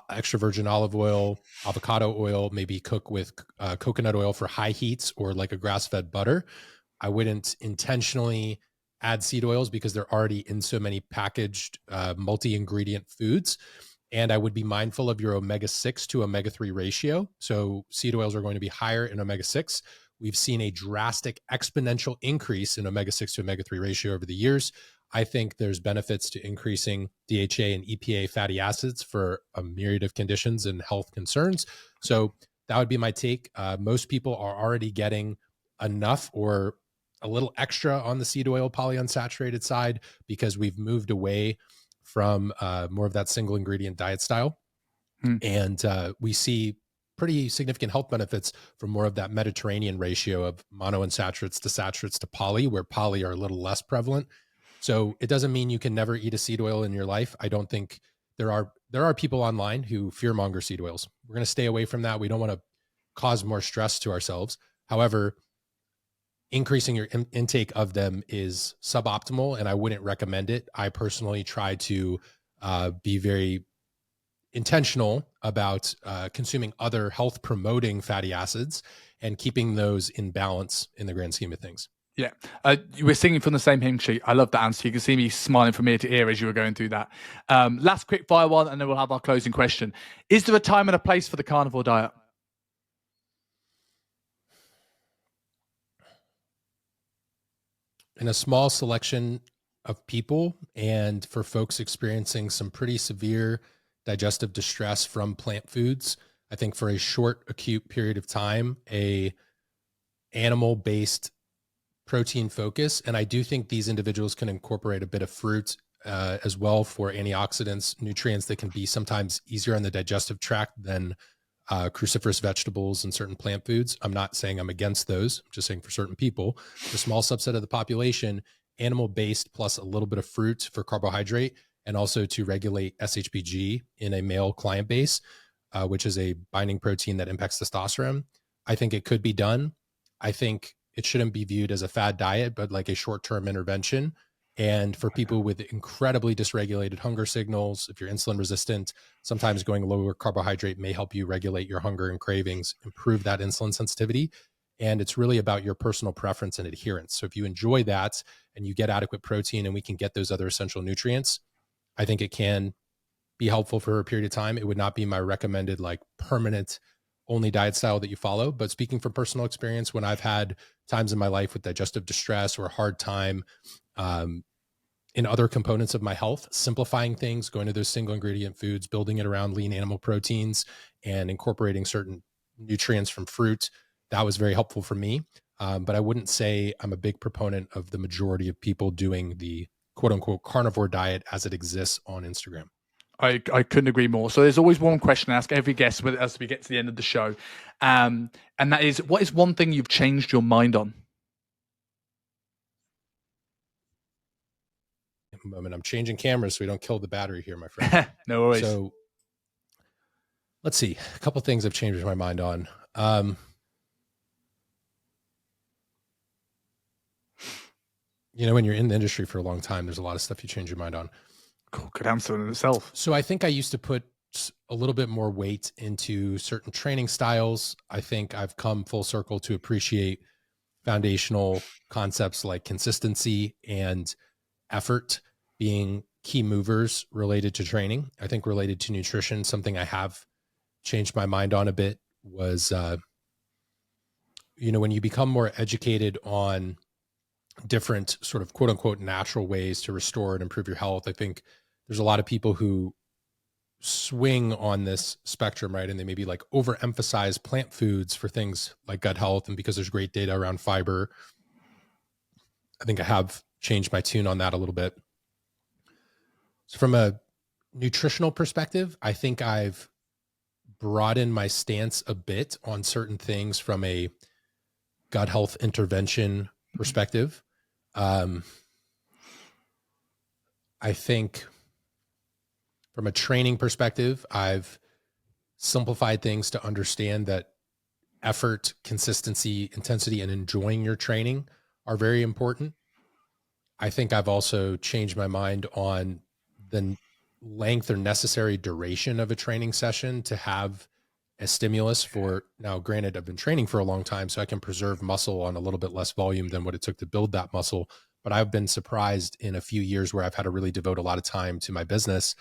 extra virgin olive oil, avocado oil, maybe cook with coconut oil for high heats, or like a grass-fed butter. I wouldn't intentionally add seed oils because they're already in so many packaged multi-ingredient foods. And I would be mindful of your omega-6 to omega-3 ratio. So seed oils are going to be higher in omega-6. We've seen a drastic exponential increase in omega-6 to omega-3 ratio over the years. I think there's benefits to increasing DHA and EPA fatty acids for a myriad of conditions and health concerns. So that would be my take. Most people are already getting enough or a little extra on the seed oil polyunsaturated side because we've moved away from more of that single ingredient diet style. And we see pretty significant health benefits from more of that Mediterranean ratio of monounsaturates to saturates to poly, where poly are a little less prevalent. So it doesn't mean you can never eat a seed oil in your life. I don't think there are people online who fearmonger seed oils. We're going to stay away from that. We don't want to cause more stress to ourselves. However, increasing your intake of them is suboptimal, and I wouldn't recommend it. I personally try to be very intentional about consuming other health promoting fatty acids and keeping those in balance in the grand scheme of things. Yeah, you were singing from the same hymn sheet. I love that answer. You can see me smiling from ear to ear as you were going through that. Last quick fire one, and then we'll have our closing question. Is there a time and a place for the carnivore diet? In a small selection of people, and for folks experiencing some pretty severe digestive distress from plant foods, I think for a short acute period of time, a animal-based protein focus. And I do think these individuals can incorporate a bit of fruit as well for antioxidants, nutrients that can be sometimes easier on the digestive tract than cruciferous vegetables and certain plant foods. I'm not saying I'm against those. I'm just saying for certain people, a small subset of the population, animal-based plus a little bit of fruit for carbohydrate, and also to regulate SHBG in a male client base, which is a binding protein that impacts testosterone. I think it could be done. I think it shouldn't be viewed as a fad diet, but like a short-term intervention. And for people with incredibly dysregulated hunger signals, if you're insulin resistant, sometimes going lower carbohydrate may help you regulate your hunger and cravings, improve that insulin sensitivity. And it's really about your personal preference and adherence. So if you enjoy that and you get adequate protein and we can get those other essential nutrients, I think it can be helpful for a period of time. It would not be my recommended like permanent only diet style that you follow. But speaking from personal experience, when I've had times in my life with digestive distress or a hard time in other components of my health, simplifying things, going to those single ingredient foods, building it around lean animal proteins and incorporating certain nutrients from fruit, that was very helpful for me. But I wouldn't say I'm a big proponent of the majority of people doing the quote unquote carnivore diet as it exists on Instagram. I couldn't agree more. So there's always one question I ask every guest as we get to the end of the show. And that is, what is one thing you've changed your mind on? Moment. I'm changing cameras so we don't kill the battery here, my friend. No worries. So let's see. A couple things I've changed my mind on. When you're in the industry for a long time, there's a lot of stuff you change your mind on. Cool. Good answer in itself. So I think I used to put a little bit more weight into certain training styles. I think I've come full circle to appreciate foundational concepts like consistency and effort being key movers related to training. I think related to nutrition, something I have changed my mind on a bit was, when you become more educated on different sort of quote unquote natural ways to restore and improve your health, I think there's a lot of people who swing on this spectrum, right? And they maybe like overemphasize plant foods for things like gut health. And because there's great data around fiber, I think I have changed my tune on that a little bit. So from a nutritional perspective, I think I've broadened my stance a bit on certain things from a gut health intervention perspective. I think from a training perspective, I've simplified things to understand that effort, consistency, intensity, and enjoying your training are very important. I think I've also changed my mind on the length or necessary duration of a training session to have a stimulus for. Now, granted, I've been training for a long time, so I can preserve muscle on a little bit less volume than what it took to build that muscle. But I've been surprised in a few years where I've had to really devote a lot of time to my business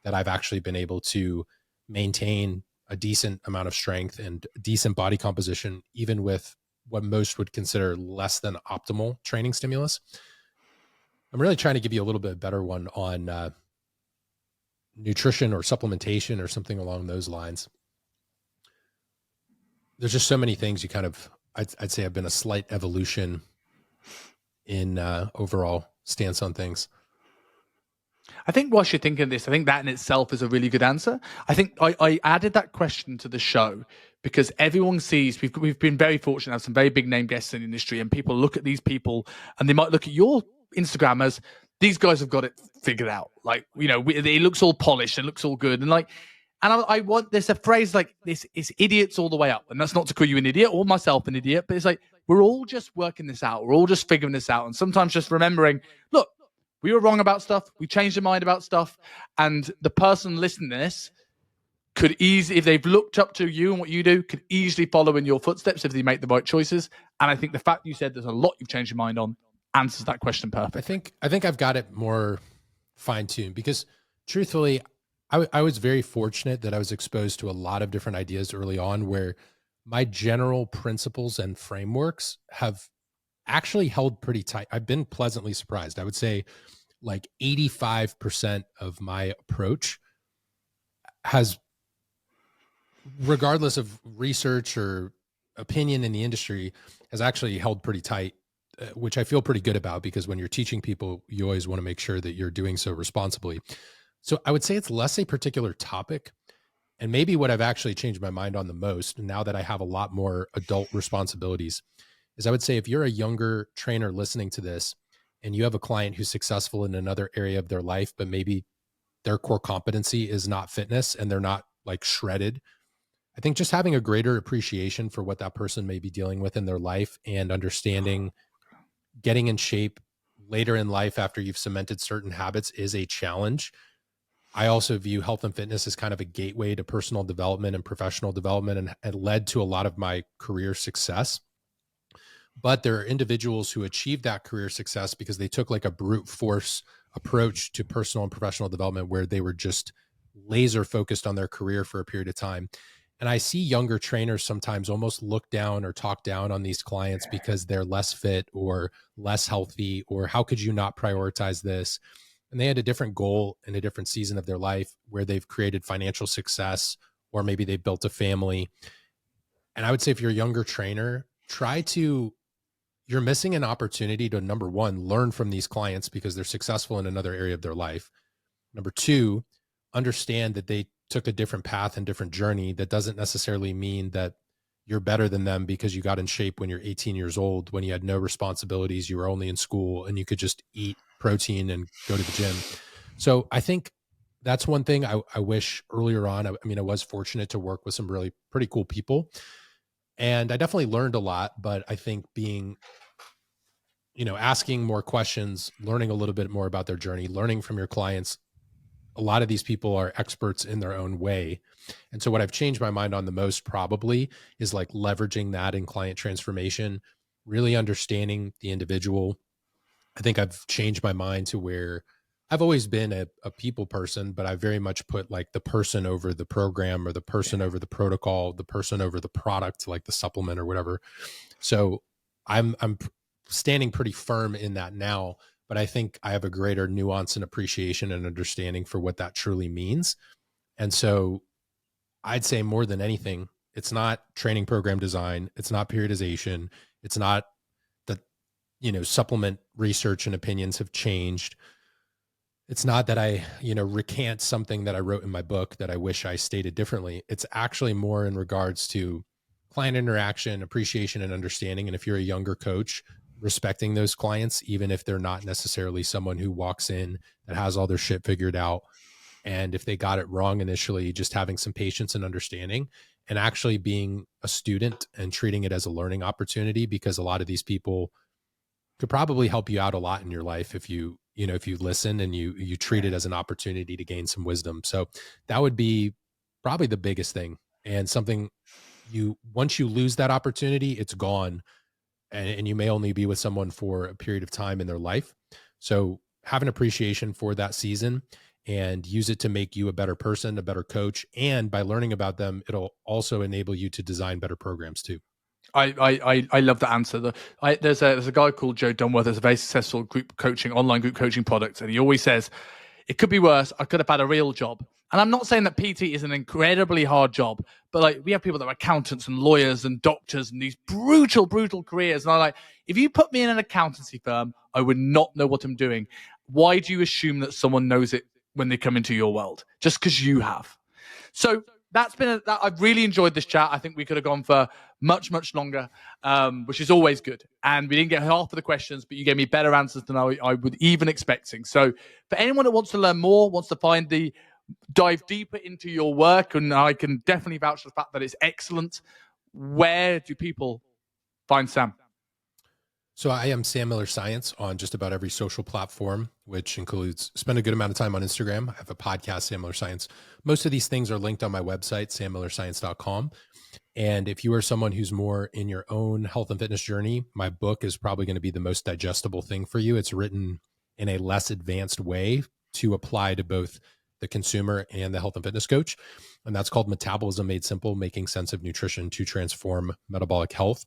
that I've actually been able to maintain a decent amount of strength and decent body composition, even with what most would consider less than optimal training stimulus. I'm really trying to give you a little bit better one on nutrition or supplementation or something along those lines. There's just so many things you kind of, I'd say I've been a slight evolution in overall stance on things. I think whilst you're thinking of this, I think that in itself is a really good answer. I think I added that question to the show because everyone sees, we've been very fortunate to have some very big name guests in the industry, and people look at these people and they might look at your Instagram as, these guys have got it figured out. Like, it looks all polished and looks all good. And I want, there's a phrase like this, is idiots all the way up. And that's not to call you an idiot or myself an idiot, but it's like, we're all just working this out. We're all just figuring this out. And sometimes just remembering, look, we were wrong about stuff. We changed our mind about stuff. And the person listening to this could easily, if they've looked up to you and what you do, could easily follow in your footsteps if they make the right choices. And I think the fact you said there's a lot you've changed your mind on answers that question perfect. I think I've got it more fine-tuned because truthfully, I was very fortunate that I was exposed to a lot of different ideas early on where my general principles and frameworks have actually held pretty tight. I've been pleasantly surprised. I would say like 85% of my approach has, regardless of research or opinion in the industry, has actually held pretty tight, which I feel pretty good about because when you're teaching people, you always want to make sure that you're doing so responsibly. So I would say it's less a particular topic. And maybe what I've actually changed my mind on the most now that I have a lot more adult responsibilities is I would say if you're a younger trainer listening to this and you have a client who's successful in another area of their life, but maybe their core competency is not fitness and they're not like shredded, I think just having a greater appreciation for what that person may be dealing with in their life and understanding getting in shape later in life after you've cemented certain habits is a challenge. I also view health and fitness as kind of a gateway to personal development and professional development, and it led to a lot of my career success. But there are individuals who achieved that career success because they took like a brute force approach to personal and professional development where they were just laser focused on their career for a period of time. And I see younger trainers sometimes almost look down or talk down on these clients because they're less fit or less healthy, or how could you not prioritize this? And they had a different goal in a different season of their life where they've created financial success, or maybe they built a family. And I would say if you're a younger trainer, try to you're missing an opportunity to, number one, learn from these clients because they're successful in another area of their life. Number two, understand that they took a different path and different journey. That doesn't necessarily mean that you're better than them because you got in shape when you're 18 years old, when you had no responsibilities, you were only in school and you could just eat protein and go to the gym. So I think that's one thing I wish earlier on. I mean, I was fortunate to work with some really pretty cool people, and I definitely learned a lot, but I think being, asking more questions, learning a little bit more about their journey, learning from your clients. A lot of these people are experts in their own way. And so what I've changed my mind on the most probably is like leveraging that in client transformation, really understanding the individual. I think I've changed my mind to where I've always been a people person, but I very much put like the person over the program, or the person over the protocol, the person over the product, like the supplement or whatever. So I'm standing pretty firm in that now, but I think I have a greater nuance and appreciation and understanding for what that truly means. And so I'd say more than anything, it's not training program design. It's not periodization. It's not that, supplement research and opinions have changed. It's not that I, recant something that I wrote in my book that I wish I stated differently. It's actually more in regards to client interaction, appreciation, and understanding. And if you're a younger coach, respecting those clients, even if they're not necessarily someone who walks in that has all their shit figured out. And if they got it wrong initially, just having some patience and understanding, and actually being a student and treating it as a learning opportunity, because a lot of these people could probably help you out a lot in your life if you listen and you treat it as an opportunity to gain some wisdom. So that would be probably the biggest thing, and something once you lose that opportunity, it's gone. And you may only be with someone for a period of time in their life. So have an appreciation for that season and use it to make you a better person, a better coach. And by learning about them, it'll also enable you to design better programs too. I love that answer. There's a guy called Joe Dunworth. There's a very successful online group coaching product, and he always says, "It could be worse. I could have had a real job." And I'm not saying that PT is an incredibly hard job, but like we have people that are accountants and lawyers and doctors and these brutal careers. And I'm like, if you put me in an accountancy firm, I would not know what I'm doing. Why do you assume that someone knows it when they come into your world? Just because you have. So I've really enjoyed this chat. I think we could have gone for much longer, which is always good. And we didn't get half of the questions, but you gave me better answers than I would even expecting. So for anyone that wants to learn more, wants to dive deeper into your work, and I can definitely vouch for the fact that it's excellent, where do people find Sam? So I am Sam Miller Science on just about every social platform, which includes spend a good amount of time on Instagram. I have a podcast, Sam Miller Science. Most of these things are linked on my website, sammillerscience.com. And if you are someone who's more in your own health and fitness journey, my book is probably going to be the most digestible thing for you. It's written in a less advanced way to apply to both the consumer and the health and fitness coach. And that's called Metabolism Made Simple, Making Sense of Nutrition to Transform Metabolic Health.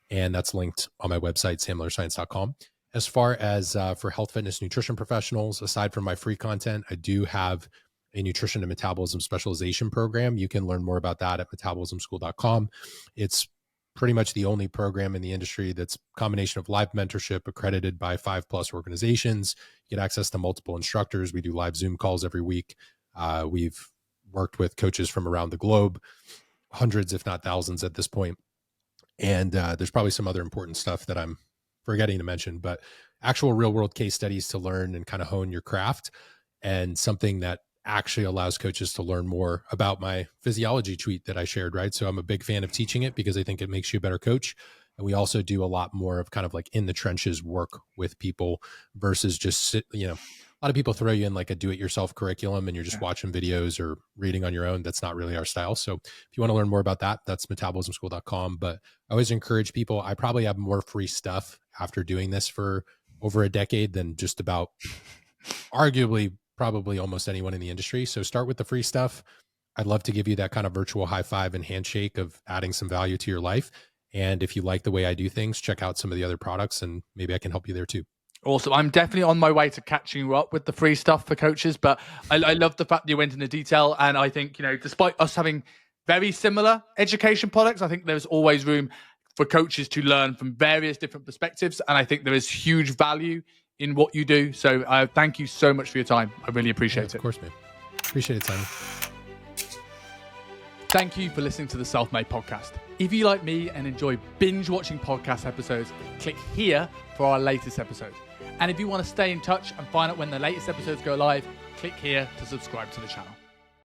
And that's linked on my website, sammillerscience.com. As far as for health, fitness, nutrition professionals, aside from my free content, I do have a nutrition and metabolism specialization program. You can learn more about that at metabolismschool.com. It's pretty much the only program in the industry that's a combination of live mentorship accredited by 5+ organizations. You get access to multiple instructors. We do live Zoom calls every week. We've worked with coaches from around the globe, hundreds, if not thousands at this point. And there's probably some other important stuff that I'm forgetting to mention, but actual real world case studies to learn and kind of hone your craft, and something that actually allows coaches to learn more about my physiology tweet that I shared, right? So I'm a big fan of teaching it because I think it makes you a better coach. And we also do a lot more of kind of like in the trenches work with people versus just a lot of people throw you in like a do-it-yourself curriculum and you're just watching videos or reading on your own. That's not really our style. So if you want to learn more about that, that's metabolismschool.com. But I always encourage people, I probably have more free stuff after doing this for over a decade than just about arguably probably almost anyone in the industry. So start with the free stuff. I'd love to give you that kind of virtual high five and handshake of adding some value to your life. And if you like the way I do things, check out some of the other products and maybe I can help you there too. Awesome. I'm definitely on my way to catching you up with the free stuff for coaches, but I love the fact that you went into detail. And I think, despite us having very similar education products, I think there's always room for coaches to learn from various different perspectives. And I think there is huge value in what you do. So thank you so much for your time. I really appreciate it. Of course, man. Appreciate it, Simon. Thank you for listening to the Self-Made Podcast. If you like me and enjoy binge watching podcast episodes, click here for our latest episode. And if you want to stay in touch and find out when the latest episodes go live, click here to subscribe to the channel.